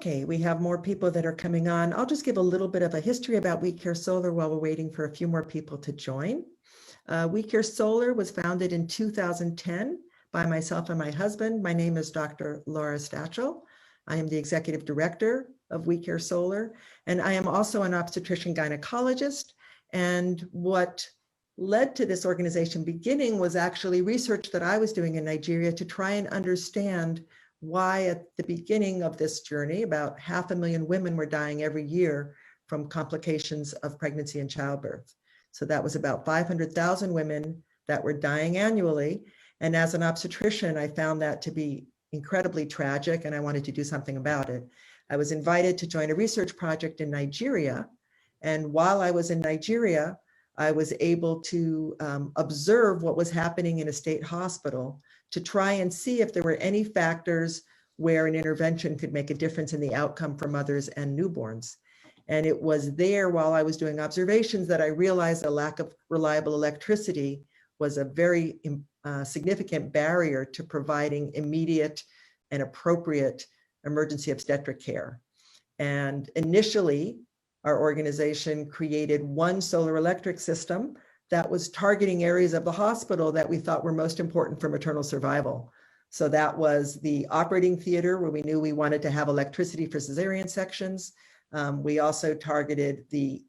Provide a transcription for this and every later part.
Okay, we have more people that are coming on. I'll just give a little bit of a history about We Care Solar while we're waiting for a few more people to join. We Care Solar was founded in 2010 by myself and my husband. My name is Dr. Laura Stachel. I am the executive director of We Care Solar, and I am also an obstetrician gynecologist. And what led to this organization beginning was actually research that I was doing in Nigeria to try and understand why at the beginning of this journey, about 500,000 women were dying every year from complications of pregnancy and childbirth. So that was about 500,000 women that were dying annually. And as an obstetrician, I found that to be incredibly tragic, and I wanted to do something about it. I was invited to join a research project in Nigeria. And while I was in Nigeria, I was able to observe what was happening in a state hospital to try and see if there were any factors where an intervention could make a difference in the outcome for mothers and newborns. And it was there while I was doing observations that I realized a lack of reliable electricity was a very significant barrier to providing immediate and appropriate emergency obstetric care. And initially, our organization created one solar electric system that was targeting areas of the hospital that we thought were most important for maternal survival. So that was the operating theater, where we knew we wanted to have electricity for cesarean sections. We also targeted the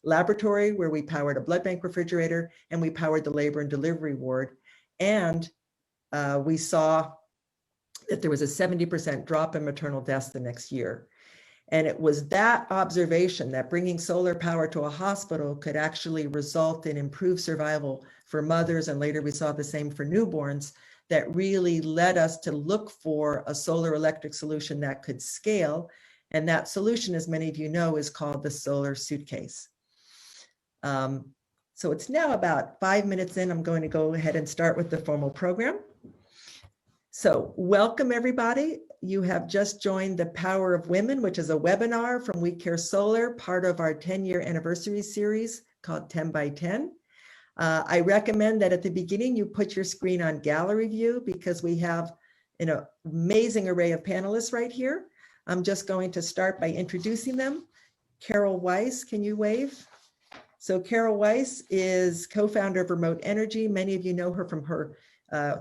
laboratory, where we powered a blood bank refrigerator, and we powered the labor and delivery ward. And we saw that there was a 70% drop in maternal deaths the next year. And it was that observation that bringing solar power to a hospital could actually result in improved survival for mothers, and later we saw the same for newborns, that really led us to look for a solar electric solution that could scale. And that solution, as many of you know, is called the solar suitcase. So it's now about 5 minutes in. I'm going to go ahead and start with the formal program. So welcome, everybody. You have just joined the Power of Women, which is a webinar from We Care Solar, part of our 10-year anniversary series called 10 by 10. I recommend that at the beginning you put your screen on gallery view, because we have an amazing array of panelists right here. I'm just going to start by introducing them. Carol Weiss, can you wave? So Carol Weiss is co-founder of Remote Energy. Many of you know her from her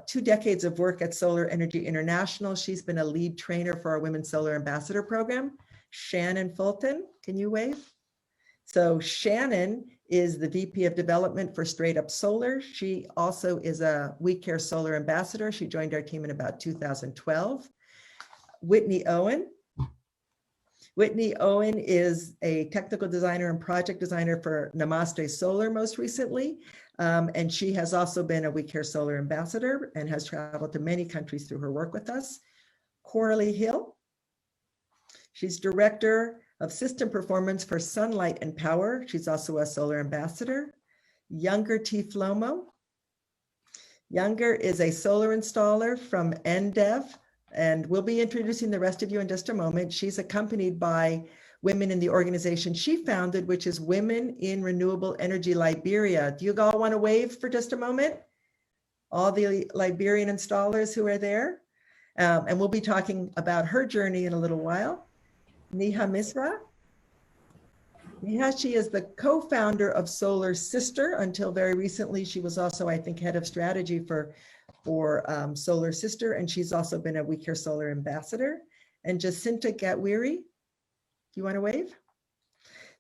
2 decades of work at Solar Energy International. She's been a lead trainer for our Women Solar Ambassador program. Shannon Fulton, can you wave? So Shannon is the VP of Development for Straight Up Solar. She also is a We Care Solar Ambassador. She joined our team in about 2012. Whitney Owen. Whitney Owen is a technical designer and project designer for Namaste Solar most recently. And she has also been a We Care Solar Ambassador and has traveled to many countries through her work with us. Coralie Hill. She's Director of System Performance for Sunlight and Power. She's also a Solar Ambassador. Younger T. Flomo. Younger is a solar installer from NDEV, and we'll be introducing the rest of you in just a moment. She's accompanied by women in the organization she founded, which is Women in Renewable Energy Liberia. Do you all want to wave for just a moment? All the Liberian installers who are there. And we'll be talking about her journey in a little while. Neha Misra. Neha, she is the co-founder of Solar Sister. Until very recently, she was also, I think, head of strategy for Solar Sister, and she's also been a We Care Solar Ambassador. And Jacinta Gatwiri, do you want to wave?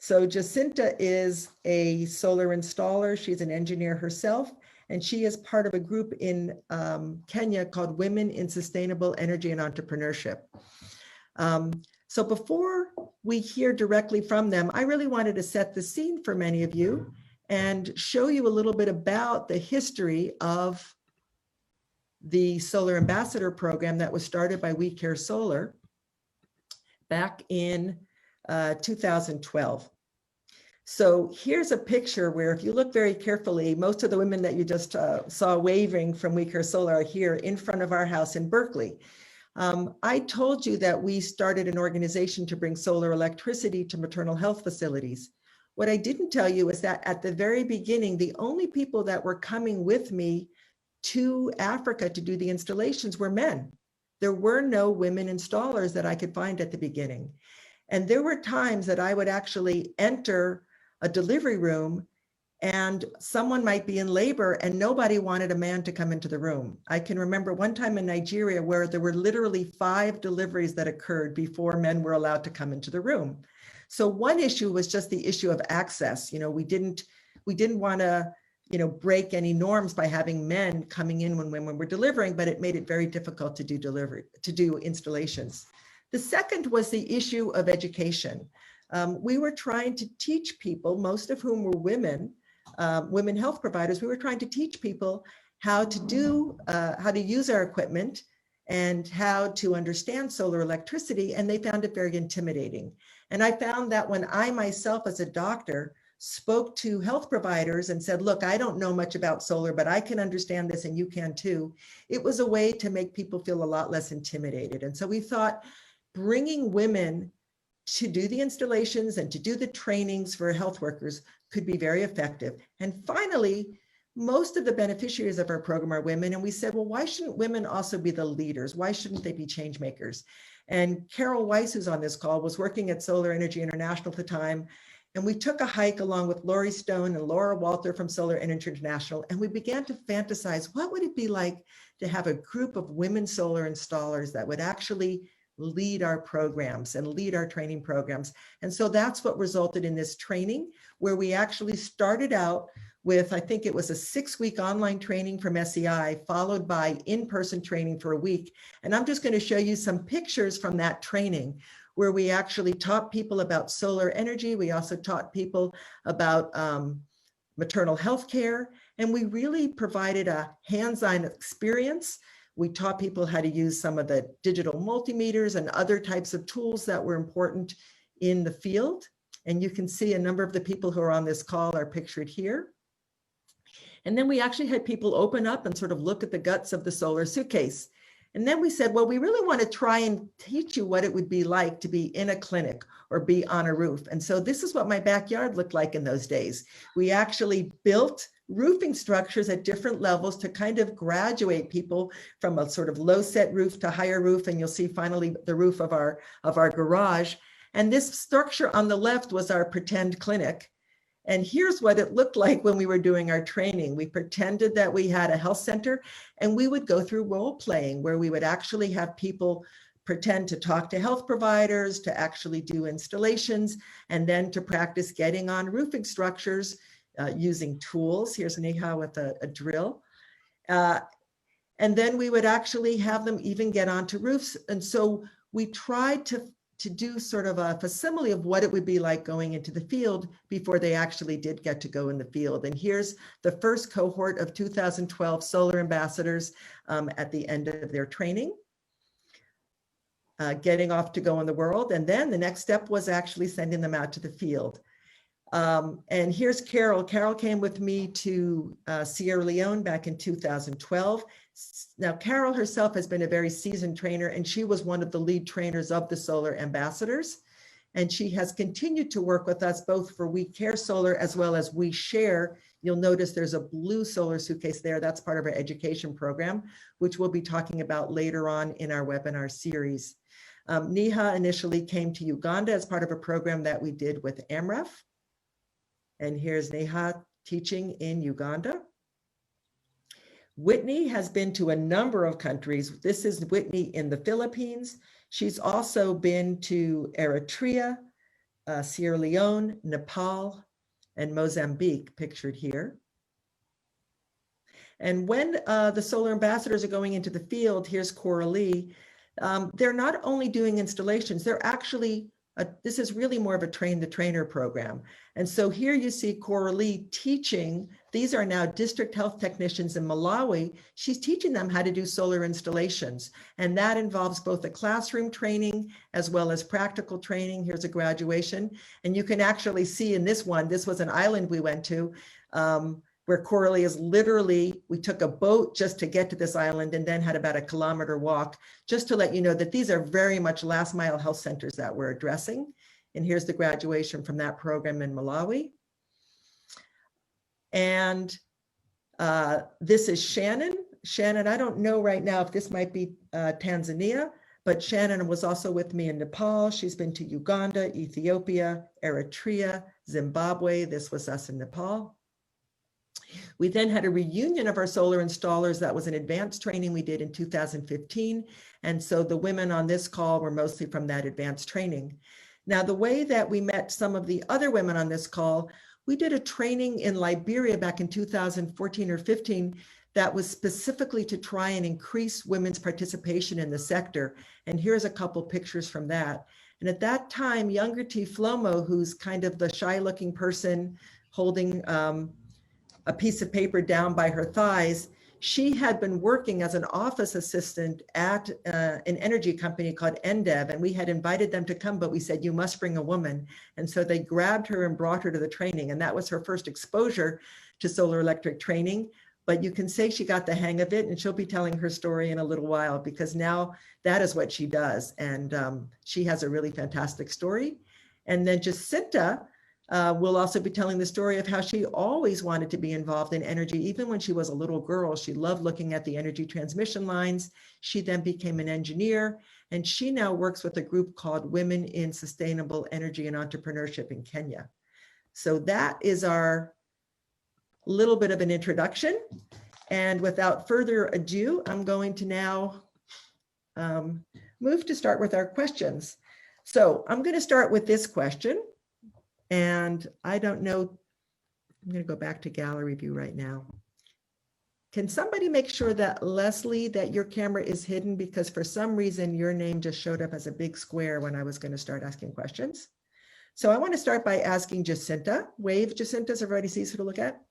So Jacinta is a solar installer. She's an engineer herself, and she is part of a group in Kenya called Women in Sustainable Energy and Entrepreneurship. So before we hear directly from them, I really wanted to set the scene for many of you and show you a little bit about the history of the Solar Ambassador program that was started by We Care Solar back in 2012. So here's a picture where, if you look very carefully, most of the women that you just saw waving from We Care Solar are here in front of our house in Berkeley. I told you that we started an organization to bring solar electricity to maternal health facilities. What I didn't tell you is that at the very beginning, the only people that were coming with me to Africa to do the installations were men. there were no women installers that I could find at the beginning. And there were times that I would actually enter a delivery room and someone might be in labor and nobody wanted a man to come into the room. I can remember one time in Nigeria where there were literally 5 deliveries that occurred before men were allowed to come into the room. So one issue was just the issue of access. We didn't want to, break any norms by having men coming in when women were delivering, but it made it very difficult to do installations. The second was the issue of education. We were trying to teach people, most of whom were women health providers. We were trying to teach people how to use our equipment and how to understand solar electricity, and they found it very intimidating. And I found that when I myself as a doctor spoke to health providers and said, look, I don't know much about solar, but I can understand this and you can too, it was a way to make people feel a lot less intimidated. And so we thought bringing women to do the installations and to do the trainings for health workers could be very effective. And finally, most of the beneficiaries of our program are women. And we said, well, why shouldn't women also be the leaders? Why shouldn't they be change makers? And Carol Weiss, who's on this call, was working at Solar Energy International at the time. And we took a hike along with Lori Stone and Laura Walter from Solar Energy International. And we began to fantasize, what would it be like to have a group of women solar installers that would actually lead our programs and lead our training programs. And so that's what resulted in this training, where we actually started out with, I think it was a 6-week online training from SEI, followed by in-person training for a week. And I'm just going to show you some pictures from that training, where we actually taught people about solar energy. We also taught people about maternal health care, and we really provided a hands-on experience. We taught people how to use some of the digital multimeters and other types of tools that were important in the field. And you can see a number of the people who are on this call are pictured here. And then we actually had people open up and sort of look at the guts of the solar suitcase. And then we said, well, we really want to try and teach you what it would be like to be in a clinic or be on a roof. And so this is what my backyard looked like in those days. We actually built roofing structures at different levels to kind of graduate people from a sort of low set roof to higher roof. And you'll see finally the roof of our garage. And this structure on the left was our pretend clinic. And here's what it looked like when we were doing our training. We pretended that we had a health center, and we would go through role playing where we would actually have people pretend to talk to health providers, to actually do installations, and then to practice getting on roofing structures using tools. Here's Neha with a drill. And then we would actually have them even get onto roofs. And so we tried to do sort of a facsimile of what it would be like going into the field before they actually did get to go in the field. And here's the first cohort of 2012 solar ambassadors at the end of their training, getting off to go in the world. And then the next step was actually sending them out to the field. And here's Carol. Carol came with me to Sierra Leone back in 2012. Now, Carol herself has been a very seasoned trainer, and she was one of the lead trainers of the Solar Ambassadors. And she has continued to work with us both for We Care Solar as well as We Share. You'll notice there's a blue solar suitcase there. That's part of our education program, which we'll be talking about later on in our webinar series. Neha initially came to Uganda as part of a program that we did with AMREF. And here's Neha teaching in Uganda. Whitney has been to a number of countries. This is Whitney in the Philippines. She's also been to Eritrea, Sierra Leone, Nepal, and Mozambique, pictured here. And when the solar ambassadors are going into the field, here's Coralie. They're not only doing installations, they're actually this is really more of a train the trainer program. And so here you see Coralie teaching. These are now district health technicians in Malawi. She's teaching them how to do solar installations. And that involves both the classroom training as well as practical training. Here's a graduation. And you can actually see in this one, this was an island we went to, where Coralie is literally, we took a boat just to get to this island and then had about a kilometer walk, just to let you know that these are very much last mile health centers that we're addressing. And here's the graduation from that program in Malawi. And this is Shannon. Shannon, I don't know right now if this might be Tanzania, but Shannon was also with me in Nepal. She's been to Uganda, Ethiopia, Eritrea, Zimbabwe. This was us in Nepal. We then had a reunion of our solar installers. That was an advanced training we did in 2015. And so the women on this call were mostly from that advanced training. Now, the way that we met some of the other women on this call, we did a training in Liberia back in 2014 or 15 that was specifically to try and increase women's participation in the sector. And here's a couple pictures from that. And at that time, younger T. Flomo, who's kind of the shy looking person holding a piece of paper down by her thighs, she had been working as an office assistant at an energy company called NDEV, and we had invited them to come, but we said, you must bring a woman. And so they grabbed her and brought her to the training, and that was her first exposure to solar electric training. But you can say she got the hang of it, and she'll be telling her story in a little while, because now that is what she does. And she has a really fantastic story. And then Jacinta will also be telling the story of how she always wanted to be involved in energy. Even when she was a little girl, she loved looking at the energy transmission lines. She then became an engineer, and she now works with a group called Women in Sustainable Energy and Entrepreneurship in Kenya. So that is our little bit of an introduction. And without further ado, I'm going to now move to start with our questions. So I'm going to start with this question. And I don't know, I'm going to go back to gallery view right now. Can somebody make sure that, Leslie, that your camera is hidden, because for some reason your name just showed up as a big square when I was going to start asking questions. So I want to start by asking Jacinta. Wave, Jacinta, so everybody sees who to look at.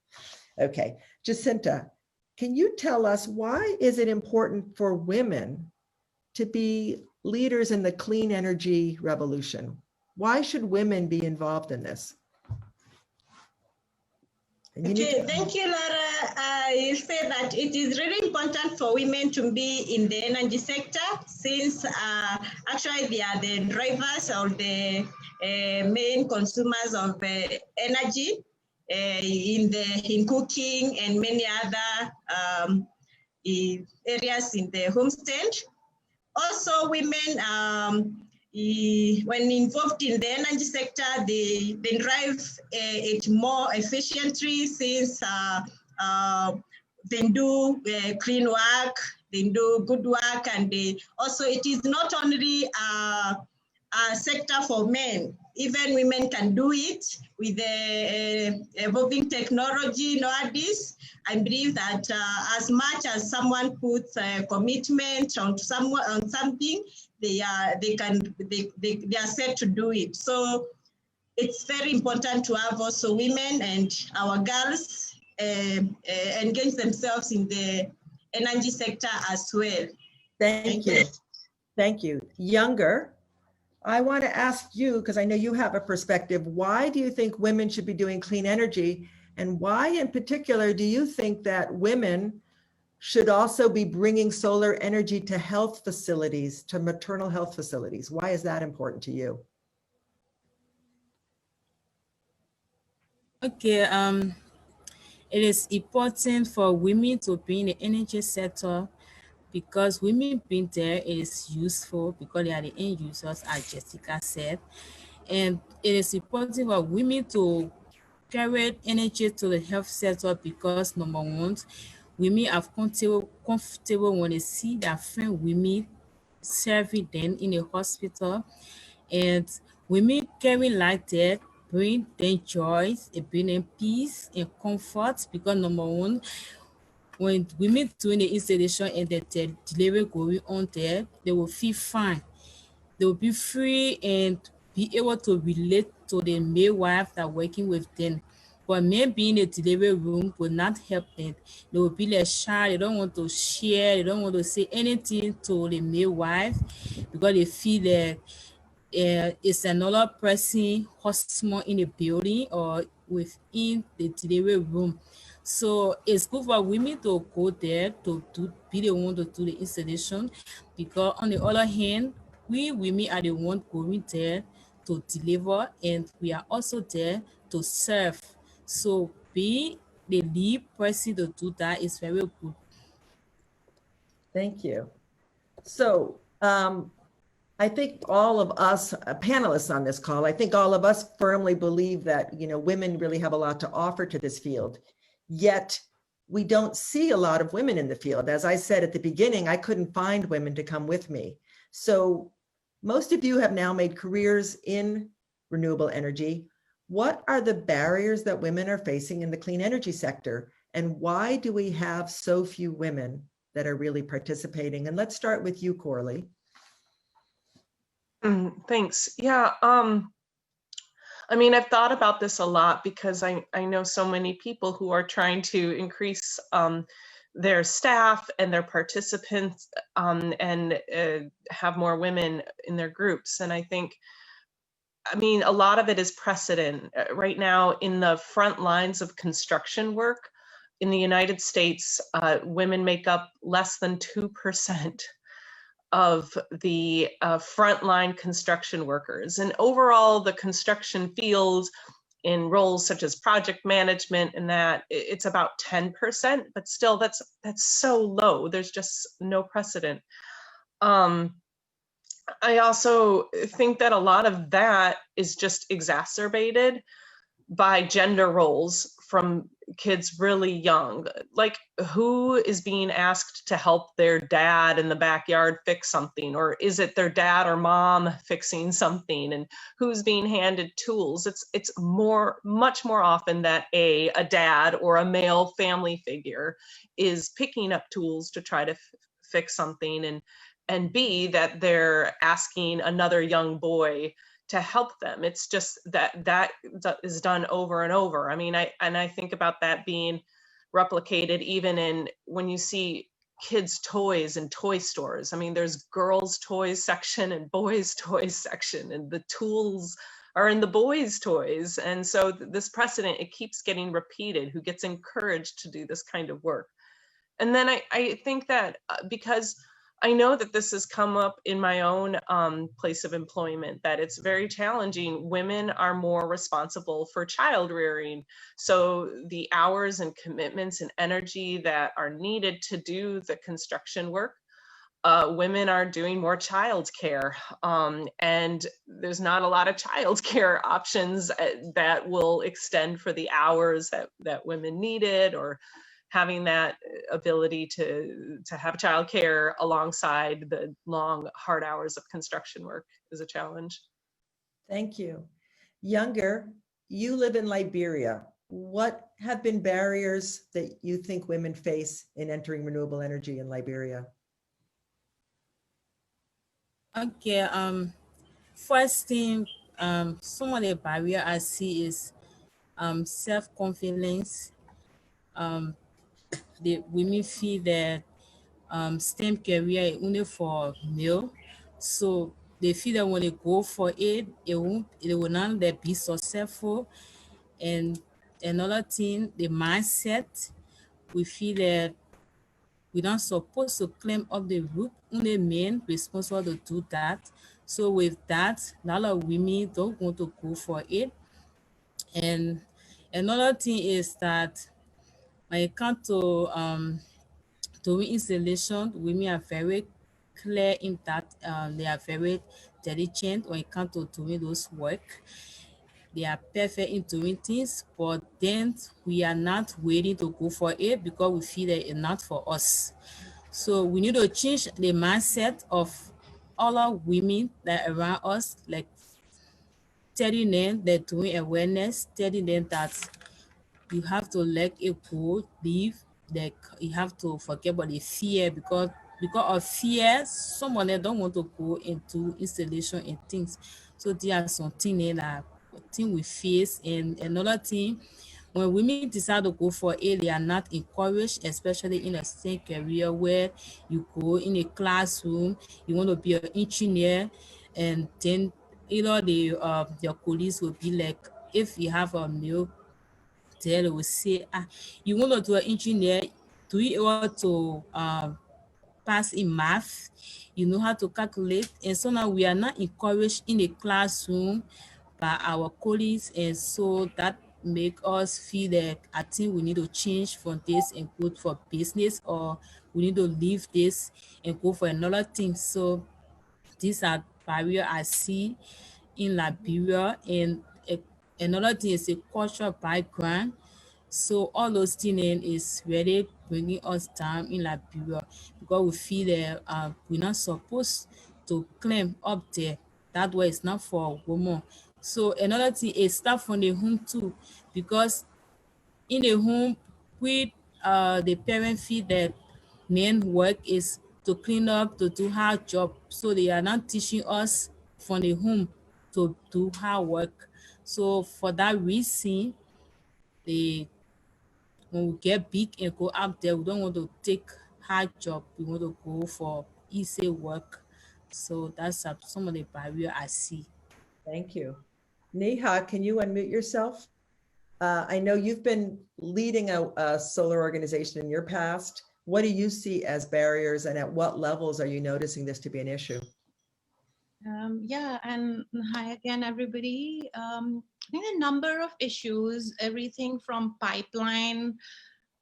Okay, Jacinta, can you tell us, why is it important for women to be leaders in the clean energy revolution? Why should women be involved in this? Okay, thank you, Laura. I say that it is really important for women to be in the energy sector, since actually they are the drivers or the main consumers of energy in cooking and many other areas in the homestead. Also, women, when involved in the energy sector, they drive it more efficiently, since they do clean work, they do good work, and also it is not only a sector for men. Even women can do it with the evolving technology nowadays. I believe that as much as someone puts a commitment on something, they are set to do it. So it's very important to have also women and our girls engage themselves in the energy sector as well. Thank you. Thank you. Younger, I want to ask you, because I know you have a perspective, why do you think women should be doing clean energy? And why in particular do you think that women should also be bringing solar energy to health facilities, to maternal health facilities? Why is that important to you? Okay, it is important for women to be in the energy sector, because women being there is useful, because they are the end users, as Jessica said. And it is important for women to carry energy to the health sector, because number one, women are comfortable when they see their friend women serving them in a hospital. And women carrying like that bring them joy, it bring them peace and comfort, because number one, when women doing the installation and the delivery going on there, they will feel fine. They will be free and be able to relate to the midwife that working with them. But men being in the delivery room will not help them. They will be like shy, they don't want to share, they don't want to say anything to the midwife, because they feel that it's another person husband in the building or within the delivery room. So it's good for women to go there to be the one to do the installation, because on the other hand, we women are the one going there to deliver, and we are also there to serve. So being the lead person to do that is very good. Thank you. So I think all of us panelists on this call, I think all of us firmly believe that, women really have a lot to offer to this field. Yet we don't see a lot of women in the field. As I said at the beginning, I couldn't find women to come with me. So most of you have now made careers in renewable energy. What are the barriers that women are facing in the clean energy sector? And why do we have so few women that are really participating? And let's start with you, Corley. Thanks. Yeah. I mean, I've thought about this a lot because I know so many people who are trying to increase their staff and their participants and have more women in their groups. And I think, I mean, a lot of it is precedent. Right now, in the front lines of construction work in the United States, women make up less than 2% of the frontline construction workers. And overall, the construction field in roles such as project management and that, it's about 10%, but still that's so low. There's just no precedent. I also think that a lot of that is just exacerbated by gender roles from kids really young. Like, who is being asked to help their dad in the backyard fix something? Or is it their dad or mom fixing something? And who's being handed tools? It's much more often that a dad or a male family figure is picking up tools to try to fix something, and B, that they're asking another young boy to help them. It's just that is done over and over. I mean, I think about that being replicated even in when you see kids' toys in toy stores. I mean, there's girls' toys section and boys' toys section, and the tools are in the boys' toys. And so this precedent, it keeps getting repeated, who gets encouraged to do this kind of work. And then I think that because I know that this has come up in my own place of employment, that it's very challenging. Women are more responsible for child rearing. So the hours and commitments and energy that are needed to do the construction work, women are doing more child care. And there's not a lot of child care options that will extend for the hours that women needed, or having that ability to have childcare alongside the long, hard hours of construction work is a challenge. Thank you. Younger, you live in Liberia. What have been barriers that you think women face in entering renewable energy in Liberia? Okay, first thing, some of the barrier I see is self-confidence. The women feel that STEM career is only for male, so they feel that when they go for it, it will not let be successful. And another thing, the mindset, we feel that we're not supposed to climb up the roof, only men responsible to do that. So with that, a lot of women don't want to go for it. And another thing is that when it comes to doing installation, women are very clear in that they are very diligent when it comes to doing those work. They are perfect in doing things, but then we are not waiting to go for it because we feel that it's not for us. So we need to change the mindset of all our women that are around us, like telling them that doing awareness, telling them that you have to let it go, leave, like you have to forget about the fear, because of fear, some of them don't want to go into installation and things. So there are some things that thing we face. And another thing, when women decide to go for it, they are not encouraged, especially in a STEM career where you go in a classroom, you want to be an engineer, and then your colleagues will be like, if you have a male, they will say, you want to do an engineer, do you want to pass in math, you know how to calculate. And so now we are not encouraged in the classroom by our colleagues, and so that make us feel that I think we need to change from this and go for business or we need to leave this and go for another thing. So these are barriers I see in Liberia. And another thing is a cultural background. So all those things is really bringing us down in Liberia because we feel that we're not supposed to climb up there. That way it's not for women. So another thing is start from the home too, because in the home, we the parent feel that main work is to clean up, to do hard job. So they are not teaching us from the home to do hard work. So for that reason, they when we get big and go out there, we don't want to take hard job. We want to go for easy work. So that's some of the barrier I see. Thank you. Neha, can you unmute yourself? I know you've been leading a solar organization in your past. What do you see as barriers, and at what levels are you noticing this to be an issue? Yeah, and hi again, everybody. I think a number of issues, everything from pipeline,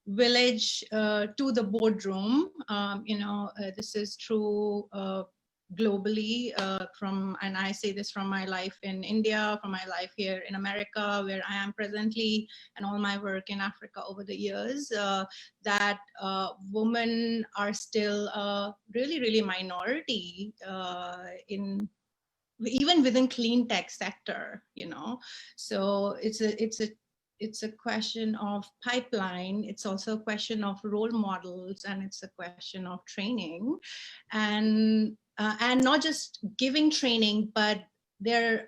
village to the boardroom. This is true globally and I say this from my life in India, from my life here in America, where I am presently, and all my work in Africa over the years, that women are still really, really minority even within clean tech sector, So it's a question of pipeline. It's also a question of role models, and it's a question of training, and not just giving training, but they're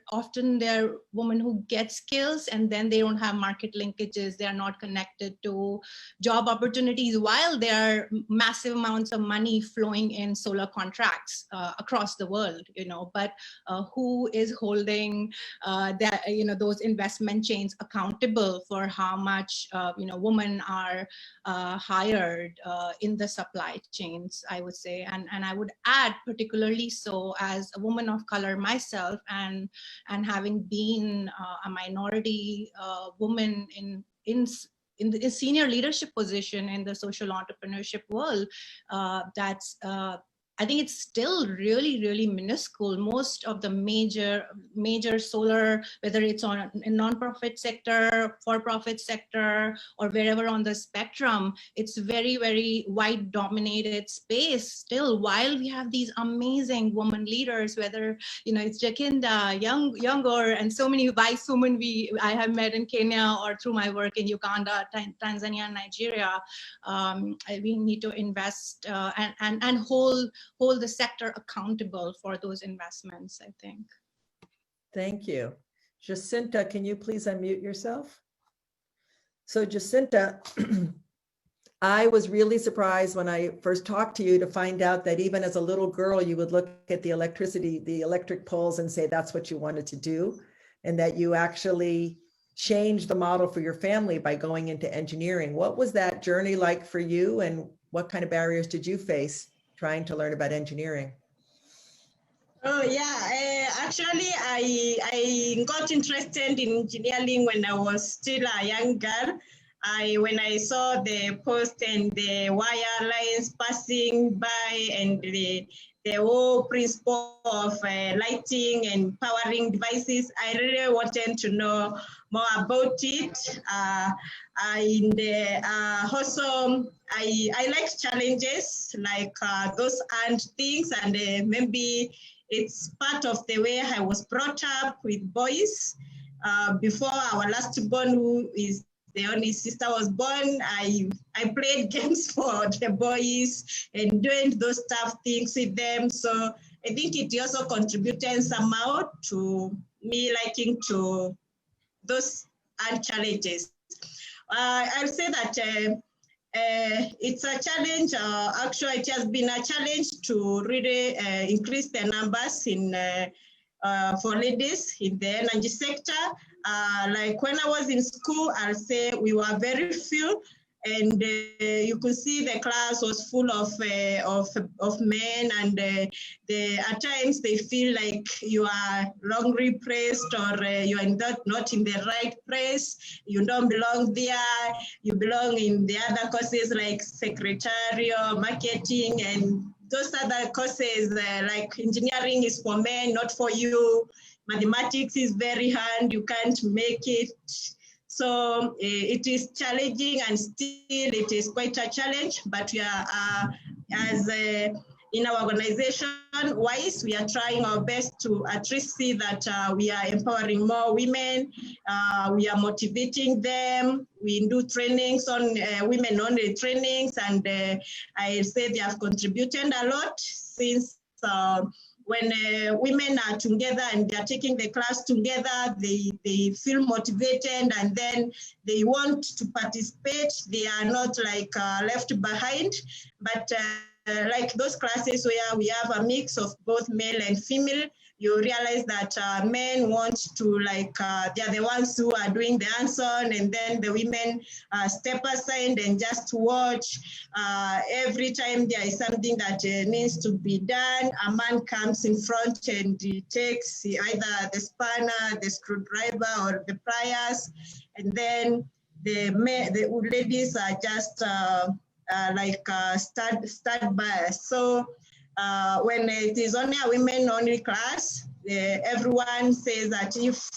women who get skills and then they don't have market linkages. They're not connected to job opportunities while there are massive amounts of money flowing in solar contracts across the world, but who is holding those investment chains accountable for how much, women are hired in the supply chains, I would say. And I would add, particularly so as a woman of color myself, and having been a minority woman in the senior leadership position in the social entrepreneurship world, I think it's still really, really minuscule. Most of the major solar, whether it's on a non-profit sector, for-profit sector, or wherever on the spectrum, it's very, very white dominated space still, while we have these amazing women leaders, whether, it's Jacinda, Younger, and so many vice women I have met in Kenya or through my work in Uganda, Tanzania, and Nigeria. We need to invest and hold the sector accountable for those investments, I think. Thank you. Jacinta, can you please unmute yourself? So Jacinta, I was really surprised when I first talked to you to find out that even as a little girl, you would look at the electric poles and say that's what you wanted to do, and that you actually changed the model for your family by going into engineering. What was that journey like for you, and what kind of barriers did you face trying to learn about engineering? Oh yeah, actually I got interested in engineering when I was still a young girl. When I saw the post and the wire lines passing by, and the whole principle of lighting and powering devices, I really wanted to know more about it. Also, I like challenges like those and things, and maybe it's part of the way I was brought up with boys. Before our last born, who is the only sister, was born, I played games for the boys and doing those tough things with them. So I think it also contributed somehow to me liking to those challenges. I'll say that it's a challenge. Actually, it has been a challenge to really increase the numbers in for ladies in the energy sector. Like when I was in school, I'll say we were very few. and you could see the class was full of men, and at times they feel like you are wrongly placed, or you are not in the right place. You don't belong there. You belong in the other courses like secretarial, marketing, and those other courses like engineering is for men, not for you. Mathematics is very hard. You can't make it. So it is challenging, and still it is quite a challenge, but we are, in our organization wise, we are trying our best to at least see that we are empowering more women. We are motivating them. We do trainings on women-only trainings, and I say they have contributed a lot since when women are together and they are taking the class together, they feel motivated, and then they want to participate. They are not like left behind, but like those classes where we have a mix of both male and female, you realize that men want to, like, they're the ones who are doing the hands-on, and then the women step aside and just watch. Every time there is something that needs to be done, a man comes in front and he takes either the spanner, the screwdriver, or the pliers, and then the ladies are just stand by. So when it is only a women-only class, everyone says that if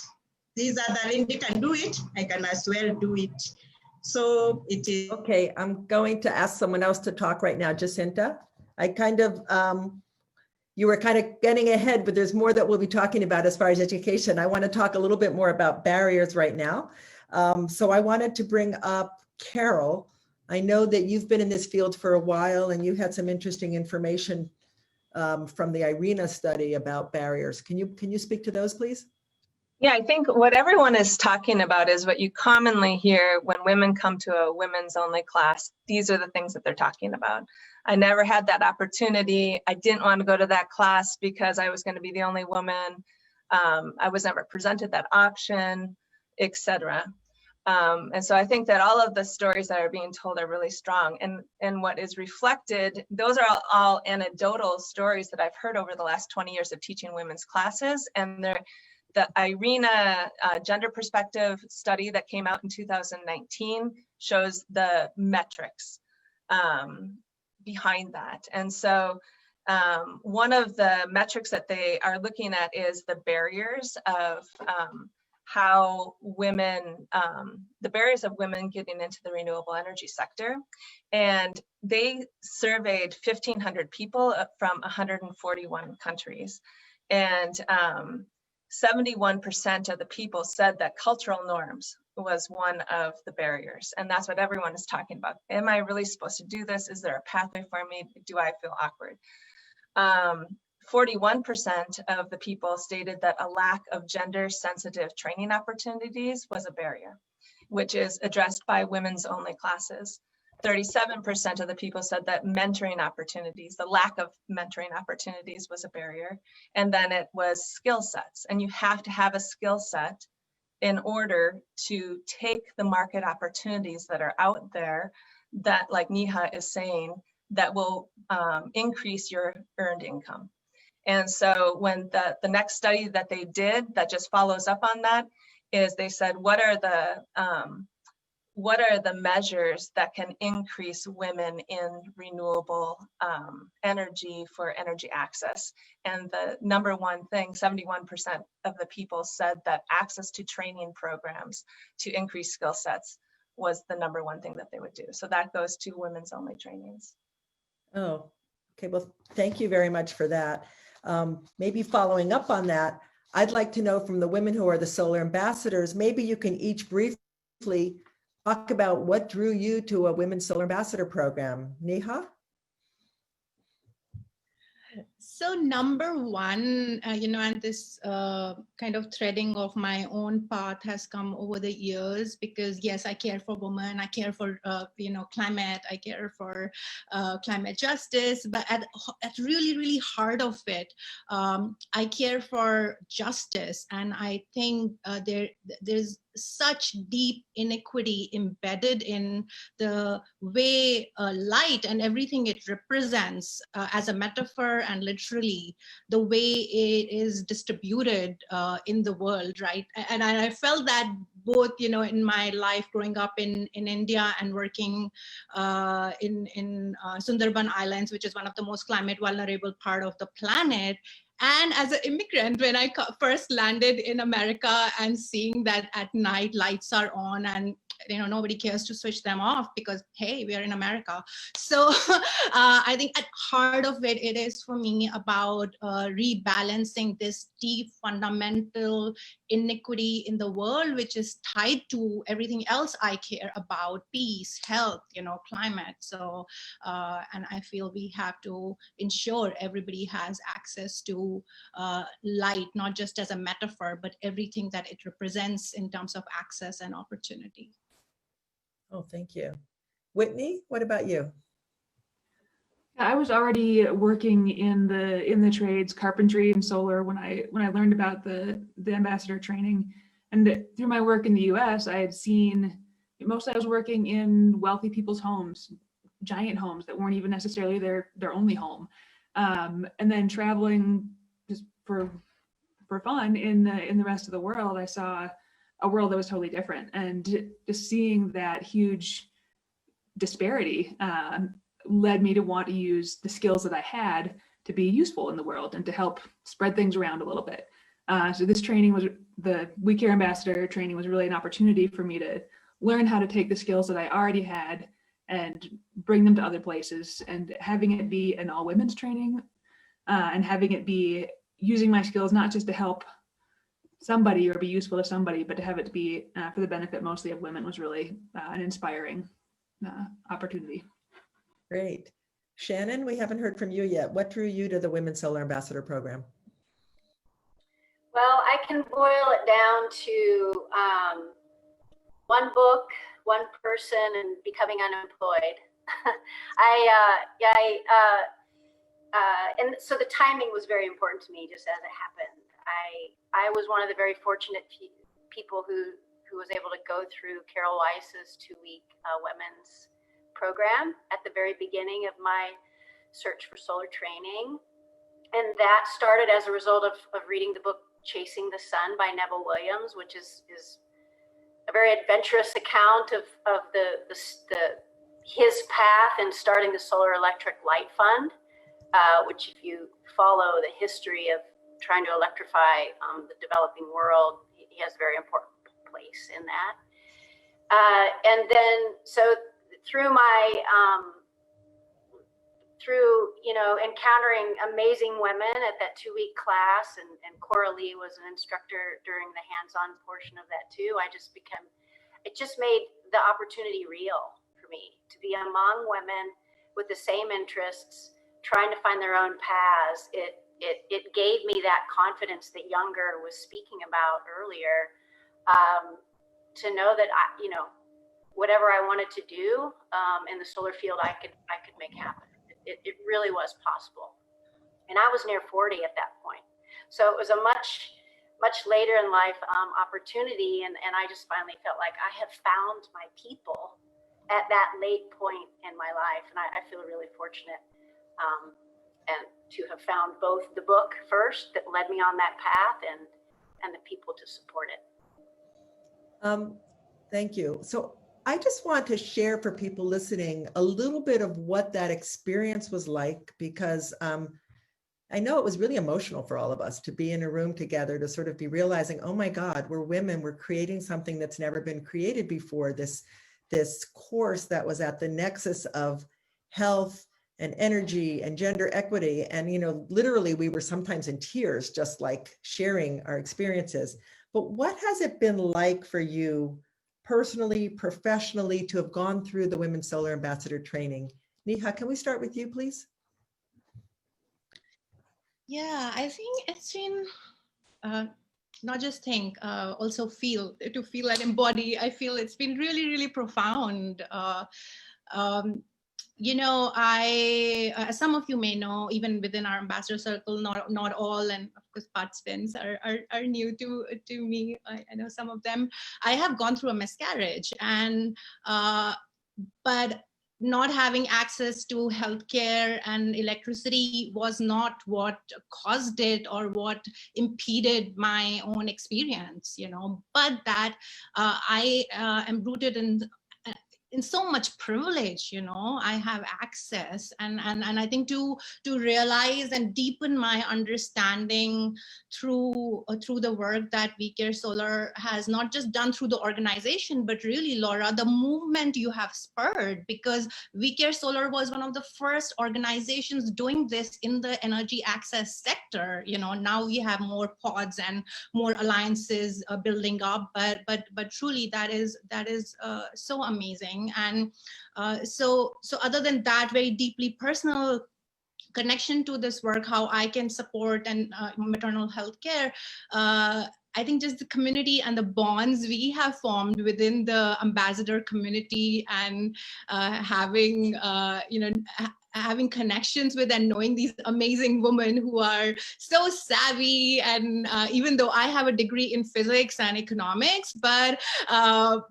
this other lady can do it, I can as well do it. So it is. Okay, I'm going to ask someone else to talk right now. Jacinta, I kind of, you were kind of getting ahead, but there's more that we'll be talking about as far as education. I want to talk a little bit more about barriers right now. So I wanted to bring up Carol. I know that you've been in this field for a while, and you had some interesting information from the IRENA study about barriers. Can you speak to those, please? Yeah, I think what everyone is talking about is what you commonly hear when women come to a women's only class. These are the things that they're talking about. I never had that opportunity. I didn't want to go to that class because I was going to be the only woman. I was never presented that option, etc. And so I think that all of the stories that are being told are really strong, and what is reflected, those are all anecdotal stories that I've heard over the last 20 years of teaching women's classes. And the IRENA gender perspective study that came out in 2019 shows the metrics behind that. And so one of the metrics that they are looking at is the barriers of how women, the barriers of women getting into the renewable energy sector. And they surveyed 1,500 people from 141 countries. And 71% of the people said that cultural norms was one of the barriers. And that's what everyone is talking about. Am I really supposed to do this? Is there a pathway for me? Do I feel awkward? 41% of the people stated that a lack of gender sensitive training opportunities was a barrier, which is addressed by women's only classes. 37% of the people said that mentoring opportunities, the lack of mentoring opportunities was a barrier. And then it was skill sets. And you have to have a skill set in order to take the market opportunities that are out there that, like Neha is saying, that will increase your earned income. And so when the next study that they did that just follows up on that is they said, what are the measures that can increase women in renewable energy for energy access? And the number one thing, 71% of the people said that access to training programs to increase skill sets was the number one thing that they would do. So that goes to women's only trainings. Oh, okay. Well, thank you very much for that. Maybe following up on that, I'd like to know from the women who are the solar ambassadors, maybe you can each briefly talk about what drew you to a Women's Solar Ambassador program. Neha? So number one, and this kind of threading of my own path has come over the years, because yes, I care for women, I care for, climate, I care for climate justice, but at really, really heart of it, I care for justice. And I think there's such deep inequity embedded in the way light and everything it represents as a metaphor and literally the way it is distributed in the world, right? And I felt that both, you know, in my life growing up in India and working in Sundarban Islands, which is one of the most climate vulnerable part of the planet. And as an immigrant, when I first landed in America and seeing that at night lights are on and, you know, nobody cares to switch them off because, hey, we are in America. So I think at heart of it, it is for me about rebalancing this deep fundamental inequity in the world, which is tied to everything else I care about: peace, health, you know, climate. So, and I feel we have to ensure everybody has access to light, not just as a metaphor, but everything that it represents in terms of access and opportunity. Oh, thank you. Whitney, what about you? I was already working in the trades, carpentry and solar, when I learned about the ambassador training. And through my work in the US, I had seen, mostly I was working in wealthy people's homes, giant homes that weren't even necessarily their only home. And then traveling just for fun in the rest of the world, I saw a world that was totally different. And just seeing that huge disparity led me to want to use the skills that I had to be useful in the world and to help spread things around a little bit. So this training was, the We Care Ambassador training, was really an opportunity for me to learn how to take the skills that I already had and bring them to other places, and having it be an all women's training and having it be using my skills not just to help somebody or be useful to somebody, but to have it be for the benefit mostly of women was really an inspiring opportunity. Great. Shannon, we haven't heard from you yet. What drew you to the Women's Solar Ambassador Program? Well, I can boil it down to one book, one person, and becoming unemployed. And so the timing was very important to me, just as it happened. I was one of the very fortunate people who was able to go through Carol Weiss's 2-week women's program at the very beginning of my search for solar training. And that started as a result of reading the book Chasing the Sun by Neville Williams, which is a very adventurous account of his path in starting the Solar Electric Light Fund, which, if you follow the history of trying to electrify the developing world, he has a very important place in that. And then, so through encountering amazing women at that 2-week class, and Coralie was an instructor during the hands-on portion of that too, it just made the opportunity real for me to be among women with the same interests, trying to find their own paths. It gave me that confidence that Younger was speaking about earlier, to know that whatever I wanted to do in the solar field, I could make happen. It really was possible. And I was near 40 at that point. So it was a much later in life opportunity. And I just finally felt like I have found my people at that late point in my life. And I feel really fortunate and to have found both the book first that led me on that path and the people to support it. Thank you. So I just want to share for people listening a little bit of what that experience was like, because I know it was really emotional for all of us to be in a room together, to sort of be realizing, oh my God, we're women, we're creating something that's never been created before. This course that was at the nexus of health and energy and gender equity. And, literally we were sometimes in tears, just like sharing our experiences. But what has it been like for you personally, professionally, to have gone through the Women's Solar Ambassador training? Neha, can we start with you, please? Yeah, I think it's been not just think, also feel and embody. I feel it's been really, really profound. some of you may know, even within our ambassador circle, not all, and of course participants are new to me. I know some of them. I have gone through a miscarriage, and but not having access to healthcare and electricity was not what caused it or what impeded my own experience, but that I am rooted in so much privilege. I have access, and I think to realize and deepen my understanding through the work that We Care Solar has not just done through the organization, but really, Laura, the movement you have spurred, because We Care Solar was one of the first organizations doing this in the energy access sector. Now we have more pods and more alliances building up, but truly that is so amazing. And so other than that very deeply personal connection to this work, how I can support and maternal health care, I think just the community and the bonds we have formed within the ambassador community, and having having connections with and knowing these amazing women who are so savvy. And even though I have a degree in physics and economics, but I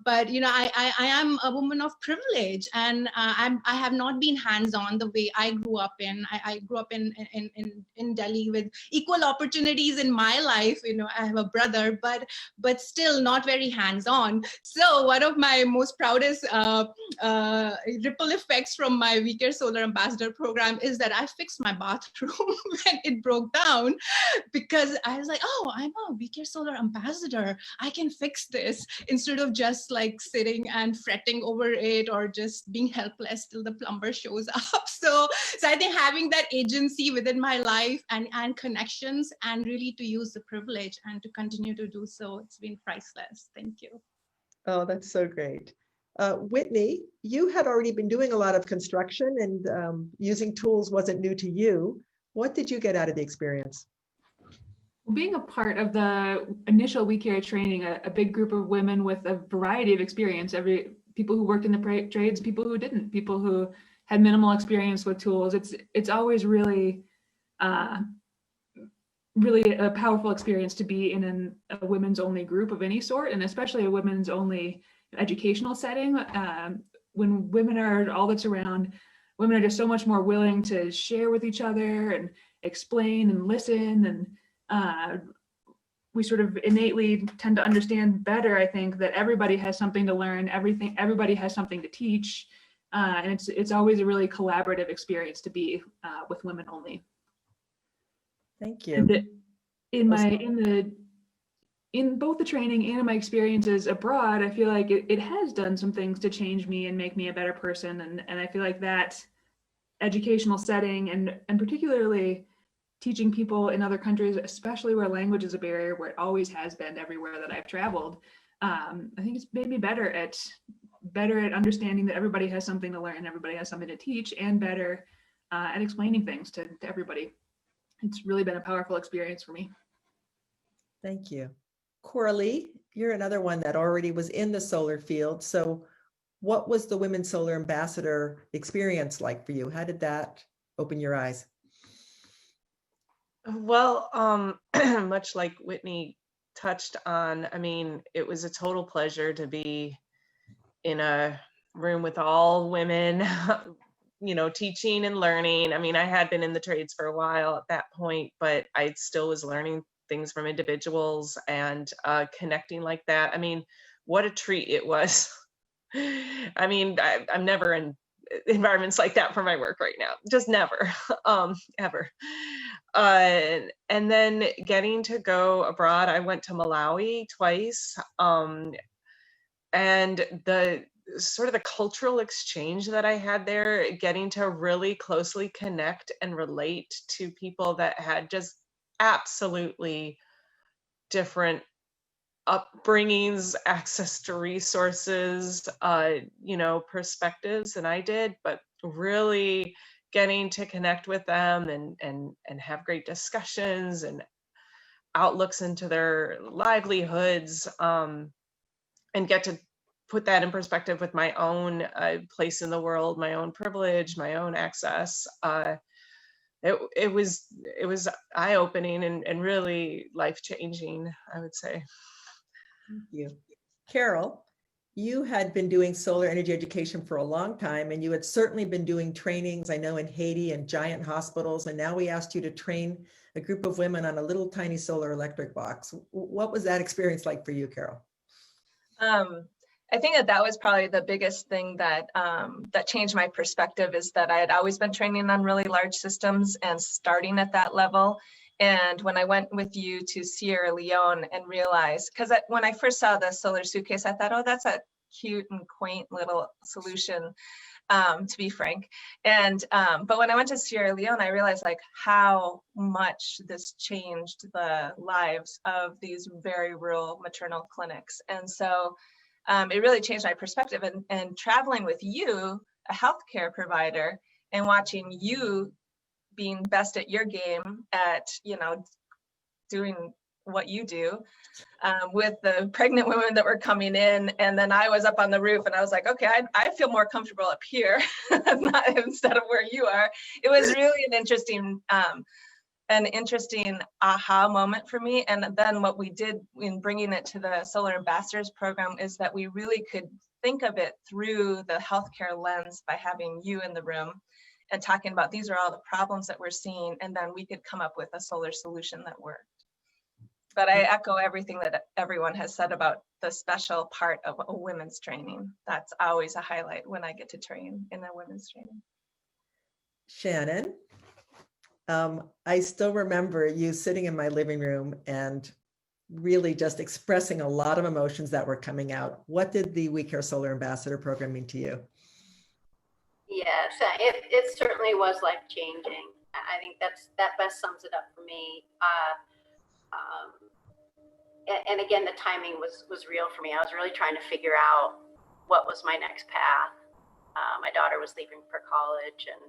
am a woman of privilege, and I have not been hands-on the way I grew up in. I grew up in Delhi with equal opportunities in my life. I have a brother, but still not very hands-on. So one of my most proudest ripple effects from my We Care Solar Ambassador program is that I fixed my bathroom when it broke down, because I was like, oh, I'm a We Care Solar ambassador. I can fix this, instead of just like sitting and fretting over it or just being helpless till the plumber shows up. So I think having that agency within my life and connections, and really to use the privilege and to continue to do so, it's been priceless. Thank you. Oh, that's so great. Whitney, you had already been doing a lot of construction, and using tools wasn't new to you. What did you get out of the experience? Being a part of the initial We Care training, a big group of women with a variety of experience, people who worked in the trades, people who didn't, people who had minimal experience with tools. It's always really a powerful experience to be in a women's only group of any sort, and especially a women's only educational setting. When women are all that's around, women are just so much more willing to share with each other and explain and listen, and we sort of innately tend to understand better, I think, that everybody has something to learn, everybody has something to teach, and it's always a really collaborative experience to be with women only. Thank you. And in both the training and in my experiences abroad, I feel like it has done some things to change me and make me a better person. And I feel like that educational setting, and particularly teaching people in other countries, especially where language is a barrier, where it always has been everywhere that I've traveled, I think it's made me better at understanding that everybody has something to learn, everybody has something to teach, and better at explaining things to everybody. It's really been a powerful experience for me. Thank you. Coralie, you're another one that already was in the solar field. So what was the Women's Solar Ambassador experience like for you? How did that open your eyes? Well, much like Whitney touched on, I mean, it was a total pleasure to be in a room with all women, teaching and learning. I mean, I had been in the trades for a while at that point, but I still was learning things from individuals and connecting like that. I mean, what a treat it was. I mean, I'm never in environments like that for my work right now, just never, ever. And then getting to go abroad, I went to Malawi twice, and the sort of the cultural exchange that I had there, getting to really closely connect and relate to people that had just absolutely different upbringings, access to resources, perspectives than I did, but really getting to connect with them and have great discussions and outlooks into their livelihoods, and get to put that in perspective with my own place in the world, my own privilege, my own access, it was eye-opening and really life-changing, I would say. Thank you. Carol, you had been doing solar energy education for a long time, and you had certainly been doing trainings, I know, in Haiti and giant hospitals, and now we asked you to train a group of women on a little tiny solar electric box. What was that experience like for you, Carol? I think that was probably the biggest thing that that changed my perspective, is that I had always been training on really large systems and starting at that level. And when I went with you to Sierra Leone and realized, because when I first saw the solar suitcase, I thought, oh, that's a cute and quaint little solution, to be frank. And but when I went to Sierra Leone, I realized like how much this changed the lives of these very rural maternal clinics. And so it really changed my perspective. And traveling with you, a healthcare provider, and watching you being best at your game at, you know, doing what you do with the pregnant women that were coming in. And then I was up on the roof and I was like, okay, I feel more comfortable up here instead of where you are. It was really an interesting aha moment for me. And then what we did in bringing it to the Solar Ambassadors program is that we really could think of it through the healthcare lens by having you in the room and talking about these are all the problems that we're seeing, and then we could come up with a solar solution that worked. But I echo everything that everyone has said about the special part of a women's training. That's always a highlight when I get to train in a women's training. Shannon, I still remember you sitting in my living room and really just expressing a lot of emotions that were coming out. What did the We Care Solar Ambassador program mean to you? Yes, it certainly was life-changing. I think that best sums it up for me. And again, the timing was real for me. I was really trying to figure out what was my next path. My daughter was leaving for college, and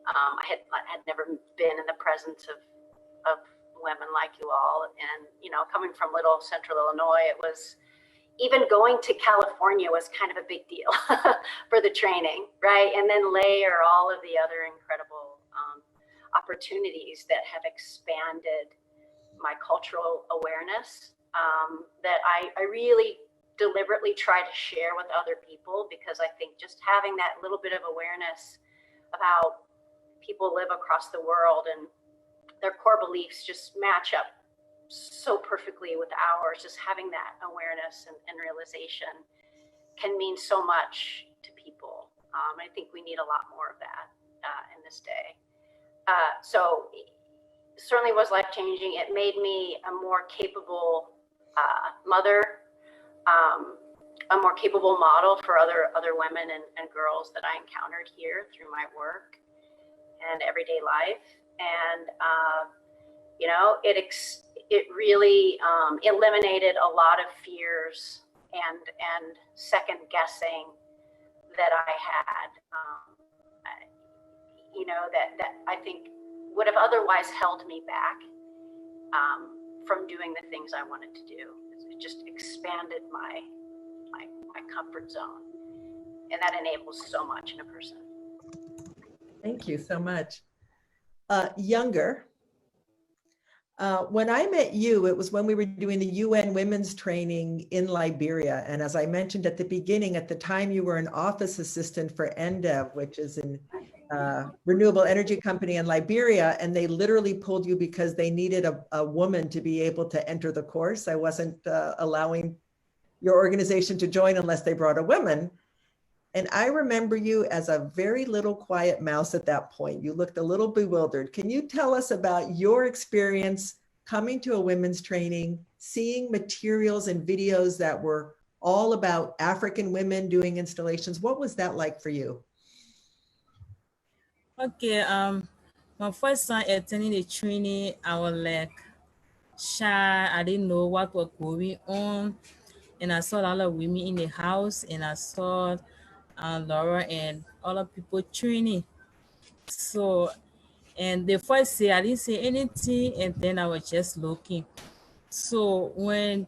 I had never been in the presence of women like you all. And, you know, coming from little central Illinois, it was, even going to California was kind of a big deal for the training, right? And then layer all of the other incredible opportunities that have expanded my cultural awareness that I really deliberately try to share with other people, because I think just having that little bit of awareness of how people live across the world and their core beliefs just match up so perfectly with ours, just having that awareness and realization can mean so much to people. I think we need a lot more of that in this day. So it certainly was life-changing. It made me a more capable mother, a more capable model for other women and girls that I encountered here through my work and everyday life. And you know, it really eliminated a lot of fears and second guessing that I had, you know, that I think would have otherwise held me back from doing the things I wanted to do. It just expanded my comfort zone, and that enables so much in a person. Thank you so much. Younger. When I met you, it was when we were doing the UN women's training in Liberia. And as I mentioned at the beginning, at the time you were an office assistant for NDEV, which is an renewable energy company in Liberia. And they literally pulled you because they needed a woman to be able to enter the course. I wasn't allowing your organization to join unless they brought a woman. And I remember you as a very little quiet mouse at that point. You looked a little bewildered. Can you tell us about your experience coming to a women's training, seeing materials and videos that were all about African women doing installations? What was that like for you? Okay, my first time attending the training, I was like shy. I didn't know what was going on. And I saw a lot of women in the house, and I saw Laura and other people training. So, and the first day I didn't say anything, and then I was just looking. So when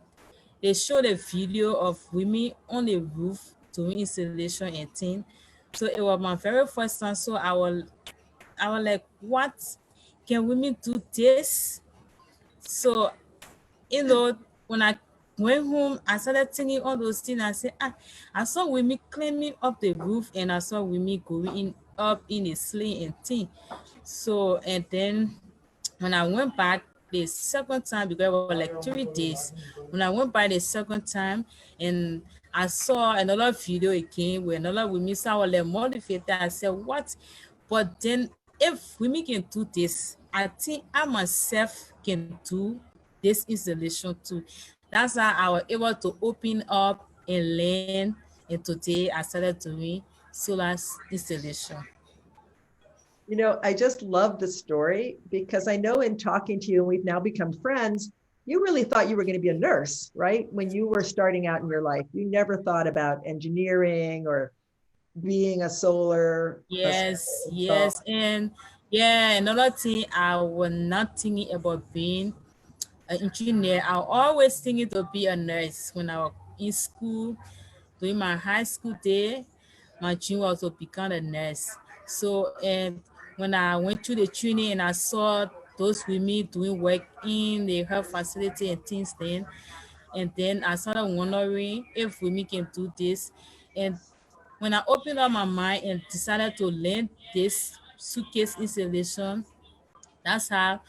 they showed a video of women on the roof doing installation and thing. So it was my very first time. So I was like, what? Can women do this? So, you know, when I went home, I started thinking all those things. I said, I saw women climbing up the roof and I saw women going up in a sleigh and thing. So, and then when I went back the second time, because it was like 3 days, when I went back the second time and I saw another video again where another women, so I was like motivated. I said, what? But then if women can do this, I think I myself can do this installation too. That's how I was able to open up and learn. And today I started doing solar installation. You know, I just love the story because I know in talking to you, and we've now become friends, you really thought you were going to be a nurse, right? When you were starting out in your life, you never thought about engineering or being a solar. Yes, yes. And yeah, another thing, I was not thinking about being an engineer. I was always thinking to be a nurse. When I was in school, during my high school day, my dream was to become a nurse. So, and when I went to the training and I saw those women doing work in the health facility and things then, and then I started wondering if women can do this. And when I opened up my mind and decided to learn this suitcase installation, that's how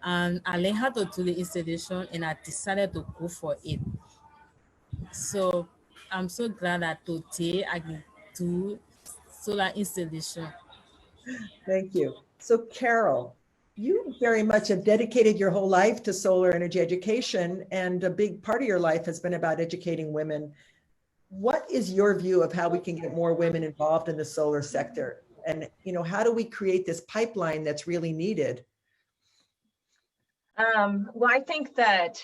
I learned how to do the installation and I decided to go for it. So I'm so glad that today I can do solar installation. Thank you. So Carol, you very much have dedicated your whole life to solar energy education, and a big part of your life has been about educating women. What is your view of how we can get more women involved in the solar sector? And, you know, how do we create this pipeline that's really needed? Well, I think that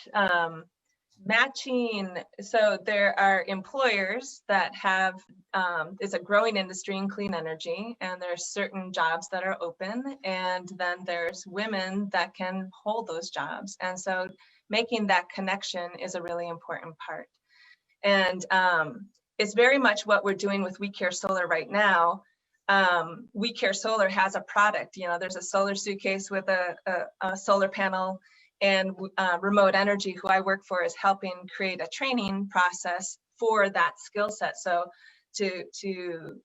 matching, so there are employers that have, it's a growing industry in clean energy, and there's certain jobs that are open, and then there's women that can hold those jobs. And so making that connection is a really important part. And it's very much what we're doing with We Care Solar right now. We Care Solar has a product, you know, there's a solar suitcase with a solar panel, and Remote Energy, who I work for, is helping create a training process for that skill set. So to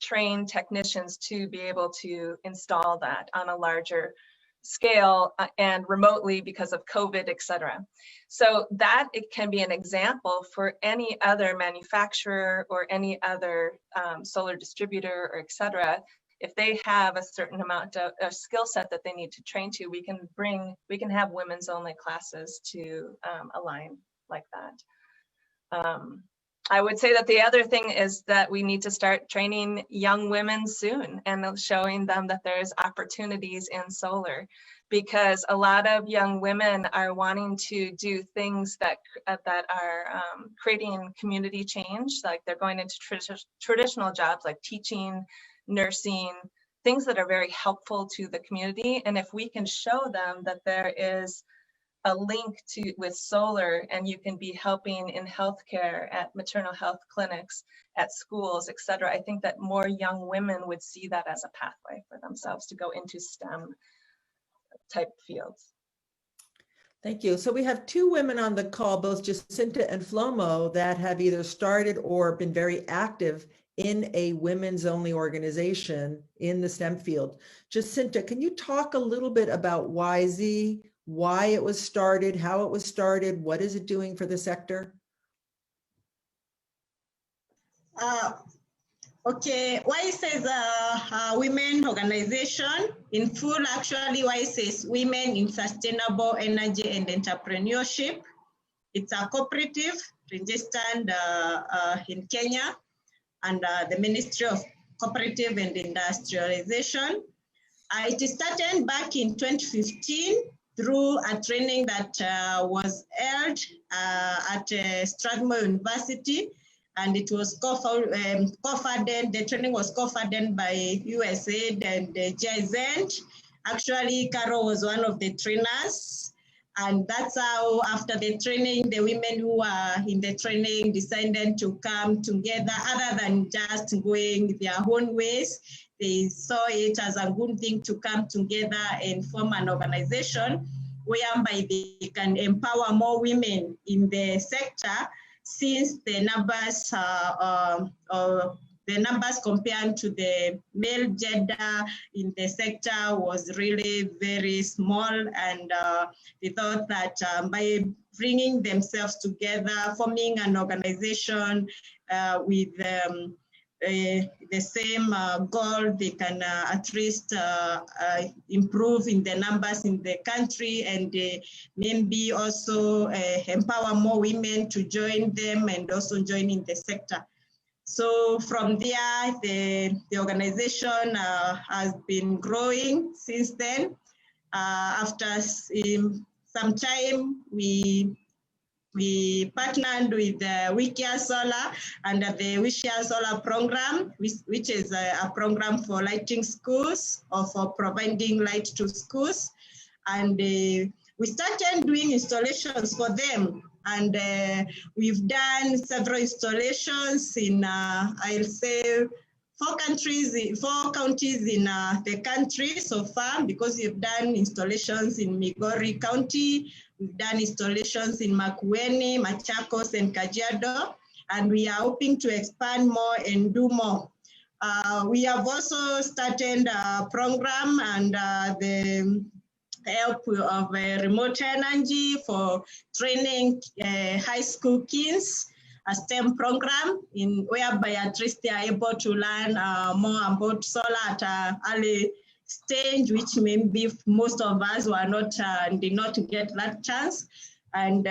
train technicians to be able to install that on a larger scale and remotely because of COVID, et cetera. So that it can be an example for any other manufacturer or any other solar distributor or et cetera. If they have a certain amount of a skill set that they need to train to, we can have women's only classes to align like that. I would say that the other thing is that we need to start training young women soon and showing them that there's opportunities in solar, because a lot of young women are wanting to do things that are creating community change, like they're going into traditional jobs like teaching, nursing, things that are very helpful to the community. And if we can show them that there is a link with solar, and you can be helping in healthcare, at maternal health clinics, at schools, et cetera, I think that more young women would see that as a pathway for themselves to go into STEM type fields. Thank you. So we have two women on the call, both Jacinta and Flomo, that have either started or been very active in a women's only organization in the STEM field. Jacinta, can you talk a little bit about YZ, why it was started, how it was started, what is it doing for the sector? Okay, YS is a women organization. In full, actually, YS is Women in Sustainable Energy and Entrepreneurship. It's a cooperative registered in Kenya under the Ministry of Cooperative and Industrialization. It started back in 2015 through a training that was held at Strathmore University, and it was co-funded, the training was co-funded by USAID and GIZ. Actually, Carol was one of the trainers. And that's how, after the training, the women who are in the training decided to come together, other than just going their own ways. They saw it as a good thing to come together and form an organization whereby they can empower more women in the sector, since the numbers compared to the male gender in the sector was really very small. And they thought that by bringing themselves together, forming an organization with the same goal, they can at least improve in the numbers in the country, and maybe also empower more women to join them and also join in the sector. So from there, the organization has been growing since then. After some time, we partnered with WeCare Solar under the WeCare Solar program, which is a program for lighting schools, or for providing light to schools. And we started doing installations for them. And we've done several installations in, I'll say, 4 counties in the country so far, because we've done installations in Migori County, we've done installations in Makueni, Machakos, and Kajiado, and we are hoping to expand more and do more. We have also started a program and the help of remote energy for training high school kids, a STEM program whereby at least they are able to learn more about solar at an early stage, which maybe most of us were not, did not get that chance. And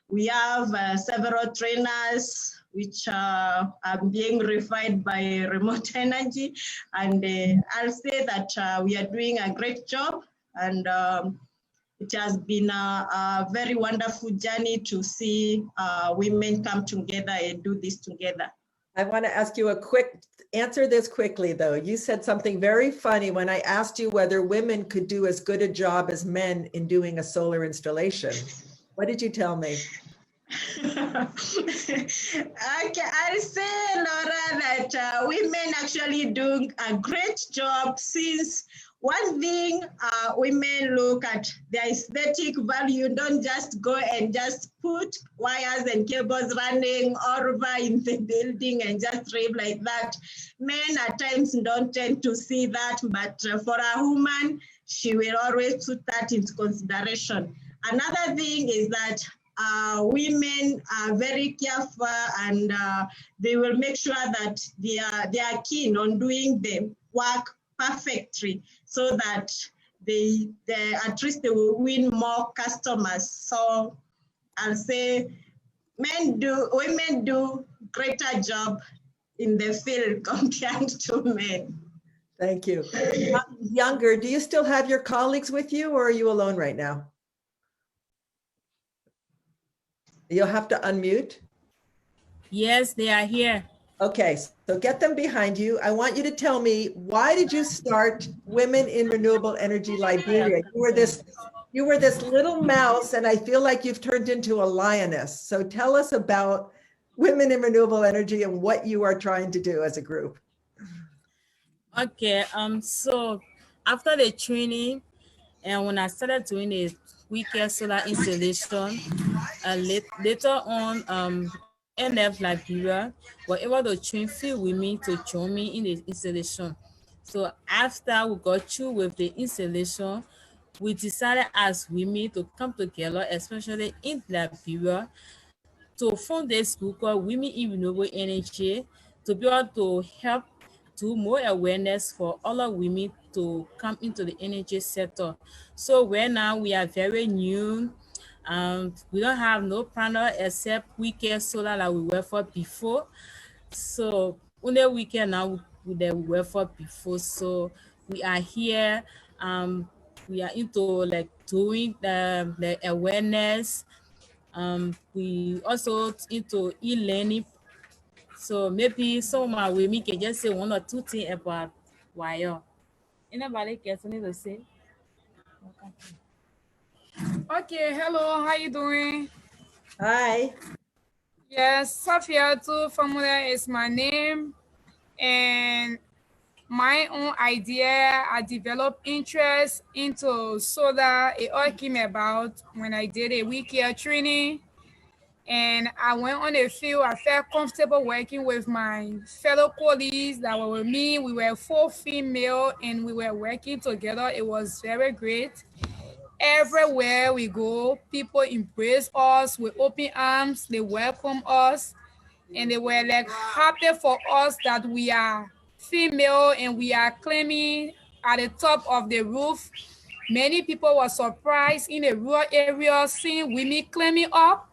we have several trainers which are being refined by remote energy. And I'll say that we are doing a great job, and it has been a very wonderful journey to see women come together and do this together. I want to ask you answer this quickly though. You said something very funny when I asked you whether women could do as good a job as men in doing a solar installation. What did you tell me? Okay, I'll say, Laura, that women actually do a great job, since one thing women look at the aesthetic value. Don't just go and just put wires and cables running all over in the building and just leave like that. Men at times don't tend to see that, but for a woman, she will always put that into consideration. Another thing is that women are very careful, and they will make sure that they are keen on doing the work perfectly, so that at least they will win more customers. So I'll say women do greater job in the field compared to men. Thank you. Younger, do you still have your colleagues with you, or are you alone right now? You'll have to unmute. Yes, they are here. Okay, so get them behind you. I want you to tell me, why did you start Women in Renewable Energy Liberia? You were this little mouse, and I feel like you've turned into a lioness. So tell us about Women in Renewable Energy and what you are trying to do as a group. Okay, so after the training, and when I started doing the WeCare solar installation, later on, NF Liberia were able to train few women to join me in the installation. So after we got through with the installation, we decided as women to come together, especially in Liberia, to form this group called Women in Renewable Energy, to be able to help do more awareness for other women to come into the energy sector. So right now we are very new. We don't have no panel except WeCare Solar that we were for before. So only WeCare now that we were for before. So we are here. We are into like doing the awareness. We also into e-learning. So maybe some of my women can just say 1 or 2 things about wire. Anybody get something to say? Okay, hello, how you doing? Hi. Yes, Sophia too, Formula is my name. And my own idea, I developed interest into solar. It all came about when I did a week-year training. And I went on the field. I felt comfortable working with my fellow colleagues that were with me. We were 4 female and we were working together. It was very great. Everywhere we go, people embrace us with open arms. They welcome us, and they were like happy for us that we are female and we are climbing at the top of the roof. Many people were surprised in the rural area seeing women climbing up.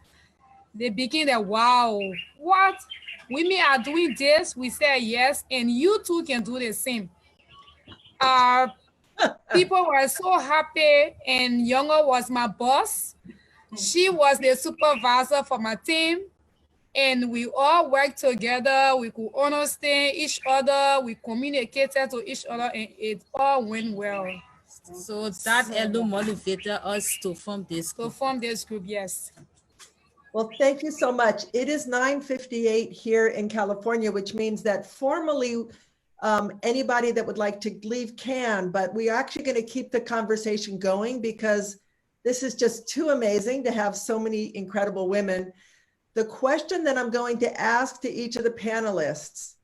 They begin to, wow, what? Women are doing this? We say yes, and you too can do the same. Uh, People were so happy, and Younger was my boss. She was the supervisor for my team, and we all worked together. We could understand each other. We communicated to each other, and it all went well. So that alone motivated us to form this To group. form this group, yes. Well, thank you so much. It is 9:58 here in California, which means that formally anybody that would like to leave can, but we're actually going to keep the conversation going because this is just too amazing to have so many incredible women. The question that I'm going to ask to each of the panelists,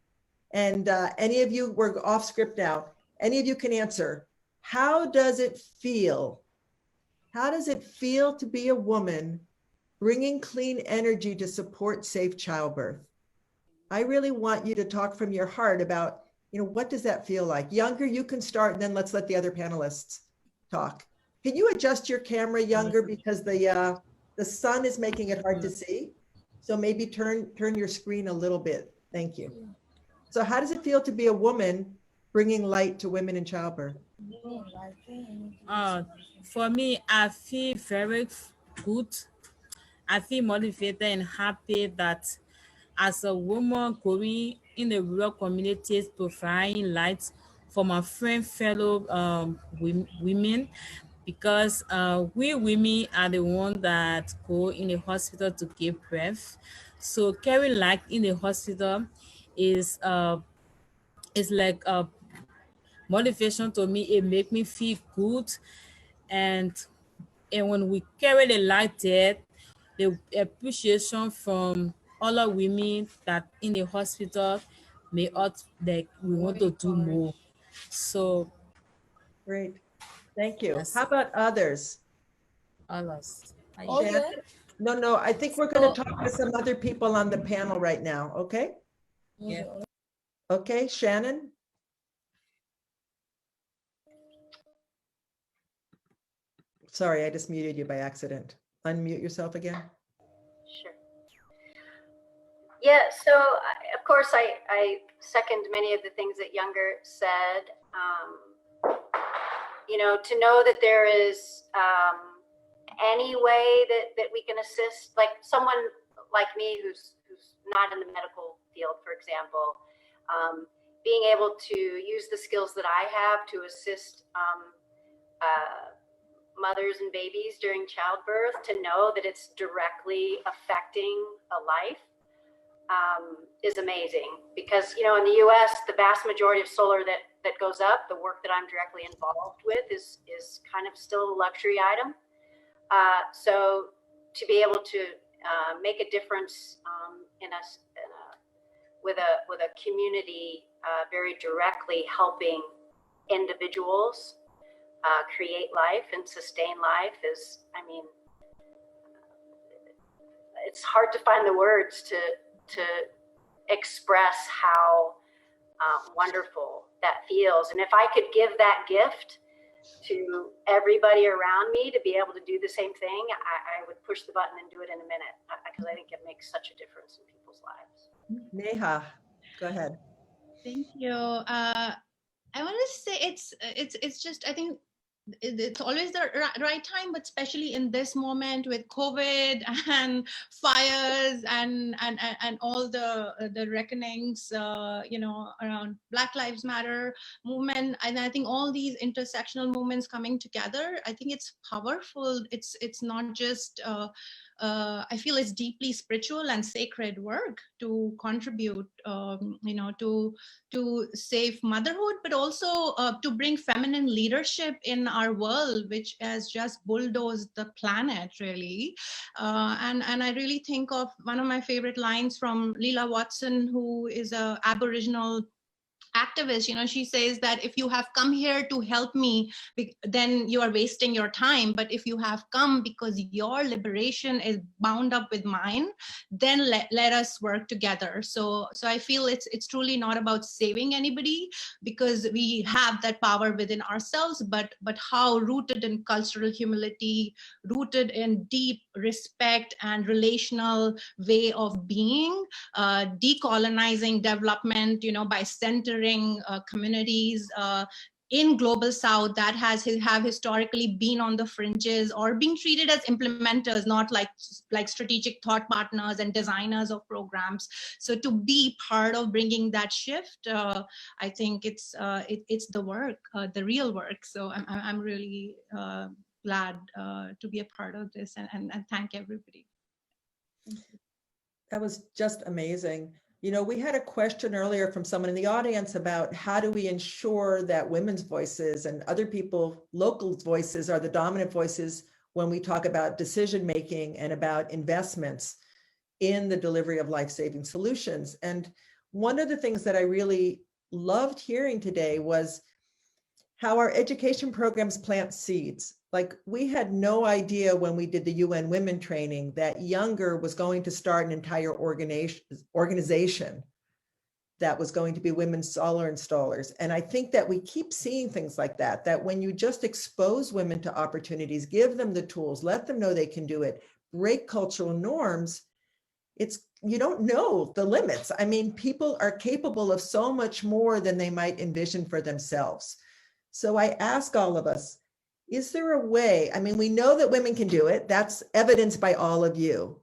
and any of you, we're off script now, any of you can answer. How does it feel? How does it feel to be a woman bringing clean energy to support safe childbirth? I really want you to talk from your heart about, what does that feel like? Younger, you can start, and then let's let the other panelists talk. Can you adjust your camera, Younger, because the sun is making it hard to see? So maybe turn your screen a little bit. Thank you. So how does it feel to be a woman bringing light to women in childbirth? For me, I feel very good. I feel motivated and happy that as a woman going in the rural communities, providing light for my fellow women, because we women are the ones that go in the hospital to give birth. So carrying light in the hospital is like a motivation to me. It make me feel good, and when we carry the light there, the appreciation from other women that in the hospital may us like we want to do more. So Great. Thank you. that's How it. about others? Others. Shannon? No, I think we're going to talk to some other people on the panel right now. Okay. Yeah. Okay, Shannon. Sorry, I just muted you by accident. Unmute yourself again. Sure. Yeah, so of course I second many of the things that Younger said. To know that there is any way that we can assist, like someone like me who's not in the medical field, for example, being able to use the skills that I have to assist mothers and babies during childbirth, to know that it's directly affecting a life is amazing. Because in the US, the vast majority of solar that goes up, the work that I'm directly involved with is kind of still a luxury item. So to be able to make a difference with a community very directly helping individuals create life and sustain life is, it's hard to find the words to express how wonderful that feels. And if I could give that gift to everybody around me to be able to do the same thing, I would push the button and do it in a minute, because I think it makes such a difference in people's lives. Neha, go ahead. Thank you. I want to say it's just, I think it's always the right time, but especially in this moment with COVID and fires and all the reckonings, you know, around Black Lives Matter movement, and I think all these intersectional movements coming together, I think it's powerful. It's not just I feel it's deeply spiritual and sacred work to contribute, you know, to save motherhood, but also to bring feminine leadership in our world, which has just bulldozed the planet, really. And I really think of one of my favorite lines from Leela Watson, who is a Aboriginal activist. You know, she says that if you have come here to help me, then you are wasting your time. But if you have come because your liberation is bound up with mine, then let us work together. So I feel it's truly not about saving anybody, because we have that power within ourselves, but how rooted in cultural humility, rooted in deep respect and relational way of being, decolonizing development, you know, by centering communities in global south that have historically been on the fringes or being treated as implementers, not like strategic thought partners and designers of programs. So to be part of bringing that shift, I think it's the work, the real work. So I'm really glad to be a part of this, and thank everybody. That was just amazing. You know, we had a question earlier from someone in the audience about how do we ensure that women's voices and other people, local voices, are the dominant voices when we talk about decision-making and about investments in the delivery of life-saving solutions. And one of the things that I really loved hearing today was how our education programs plant seeds. Like, we had no idea when we did the UN Women training that Younger was going to start an entire organization that was going to be women's solar installers. And I think that we keep seeing things like that, that when you just expose women to opportunities, give them the tools, let them know they can do it, break cultural norms, you don't know the limits. I mean, people are capable of so much more than they might envision for themselves. So I ask all of us, is there a way? I mean, we know that women can do it. That's evidenced by all of you.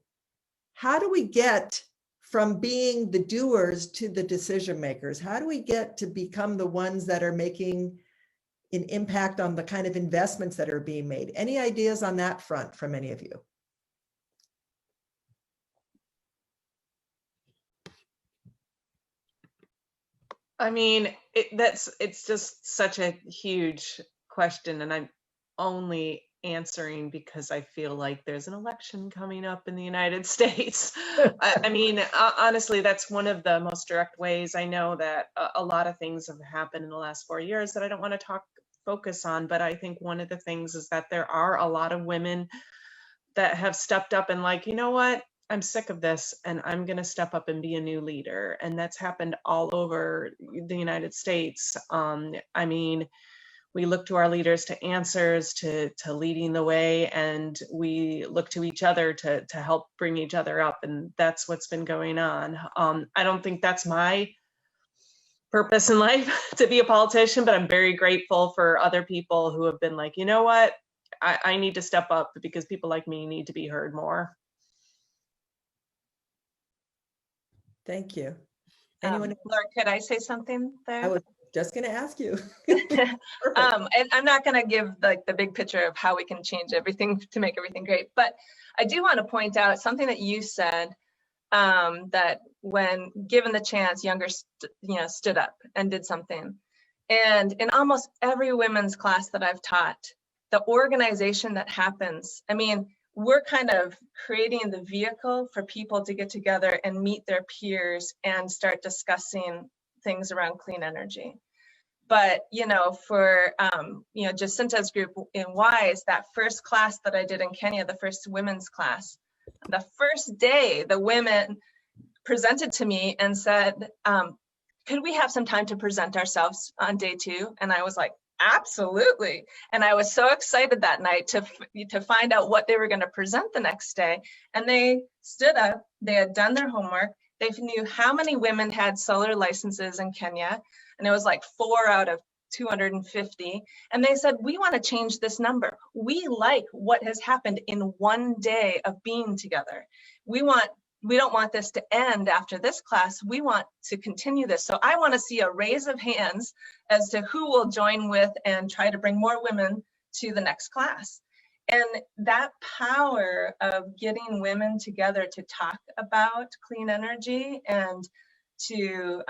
How do we get from being the doers to the decision makers? How do we get to become the ones that are making an impact on the kind of investments that are being made? Any ideas on that front from any of you? I mean, it's just such a huge question, and I'm only answering because I feel like there's an election coming up in the United States. I mean, honestly, that's one of the most direct ways. I know that a lot of things have happened in the last 4 years that I don't want to focus on, but I think one of the things is that there are a lot of women that have stepped up and like, you know what? I'm sick of this, and I'm going to step up and be a new leader. And that's happened all over the United States. I mean, we look to our leaders to answers, to leading the way, and we look to each other to help bring each other up. And that's what's been going on. I don't think that's my purpose in life to be a politician, but I'm very grateful for other people who have been like, you know what? I need to step up because people like me need to be heard more. Thank you. Anyone? Laura, could I say something there? I was just going to ask you. And I'm not going to give like the big picture of how we can change everything to make everything great, but I do want to point out something that you said, that when given the chance, Younger stood up and did something. And in almost every women's class that I've taught, the organization that happens, I mean, we're kind of creating the vehicle for people to get together and meet their peers and start discussing things around clean energy. But, for, Jacinta's group in WISE, that first class that I did in Kenya, the first women's class, the first day, the women presented to me and said, could we have some time to present ourselves on day 2? And I was like, absolutely. And I was so excited that night to find out what they were going to present the next day. And they stood up, they had done their homework, they knew how many women had solar licenses in Kenya. And it was like 4 out of 250. And they said, we want to change this number. We like what has happened in one day of being together. We don't want this to end after this class. We want to continue this. So I want to see a raise of hands as to who will join with and try to bring more women to the next class. And that power of getting women together to talk about clean energy and to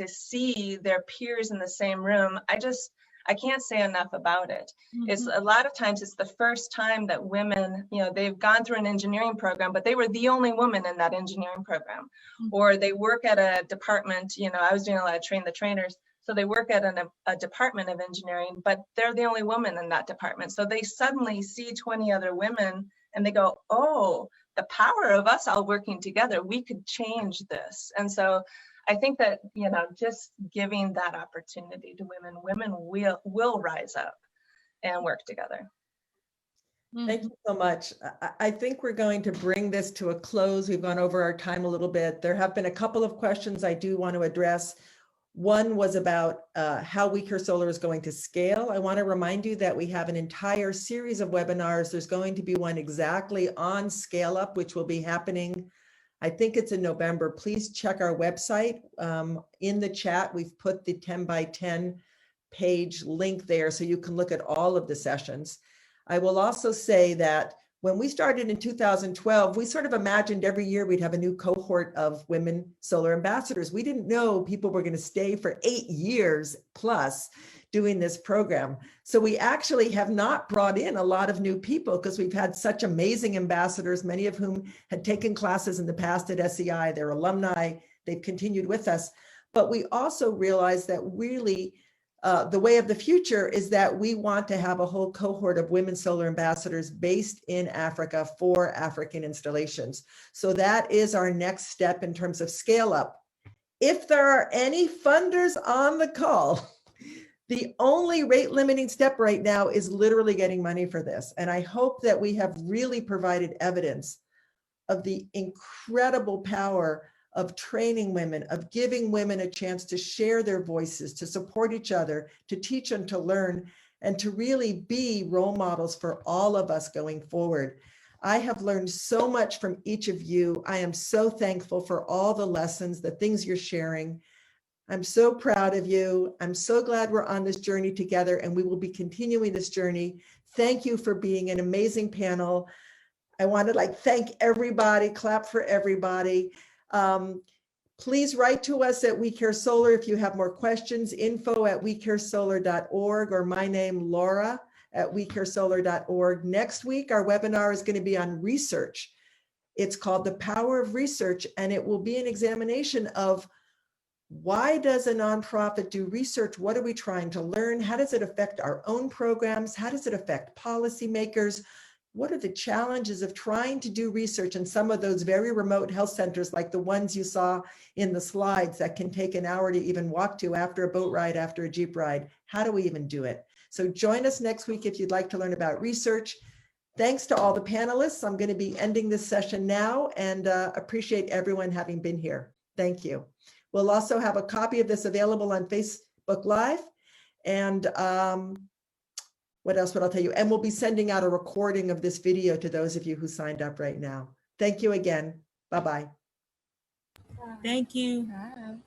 see their peers in the same room, I can't say enough about it. Mm-hmm. It's a lot of times it's the first time that women, they've gone through an engineering program, but they were the only woman in that engineering program. Mm-hmm. Or they work at a department, I was doing a lot of train the trainers. So they work at a department of engineering, but they're the only woman in that department. So they suddenly see 20 other women and they go, oh, the power of us all working together, we could change this. And so I think that, just giving that opportunity to women will rise up and work together. Thank you so much. I think we're going to bring this to a close. We've gone over our time a little bit. There have been a couple of questions I do want to address. One was about how We Care Solar is going to scale. I want to remind you that we have an entire series of webinars. There's going to be one exactly on scale up, which will be happening, I think it's in November. Please check our website. In the chat, we've put the 10 by 10 page link there so you can look at all of the sessions. I will also say that when we started in 2012, we sort of imagined every year we'd have a new cohort of women solar ambassadors. We didn't know people were going to stay for 8 years plus doing this program. So we actually have not brought in a lot of new people because we've had such amazing ambassadors, many of whom had taken classes in the past at SEI. They're alumni, they've continued with us. But we also realized that really the way of the future is that we want to have a whole cohort of women solar ambassadors based in Africa for African installations. So that is our next step in terms of scale up. If there are any funders on the call, the only rate limiting step right now is literally getting money for this. And I hope that we have really provided evidence of the incredible power of training women, of giving women a chance to share their voices, to support each other, to teach and to learn, and to really be role models for all of us going forward. I have learned so much from each of you. I am so thankful for all the lessons, the things you're sharing. I'm so proud of you. I'm so glad we're on this journey together, and we will be continuing this journey. Thank you for being an amazing panel. I want to thank everybody, clap for everybody. Please write to us at We Care Solar if you have more questions, info@wecaresolar.org, or my name, Laura, at wecaresolar.org. Next week, our webinar is going to be on research. It's called The Power of Research, and it will be an examination of why does a nonprofit do research? What are we trying to learn? How does it affect our own programs? How does it affect policymakers? What are the challenges of trying to do research in some of those very remote health centers, like the ones you saw in the slides that can take an hour to even walk to after a boat ride, after a Jeep ride? How do we even do it? So join us next week if you'd like to learn about research. Thanks to all the panelists. I'm going to be ending this session now, and appreciate everyone having been here. Thank you. We'll also have a copy of this available on Facebook Live. And what else would I tell you? And we'll be sending out a recording of this video to those of you who signed up right now. Thank you again. Bye-bye. Thank you. Bye.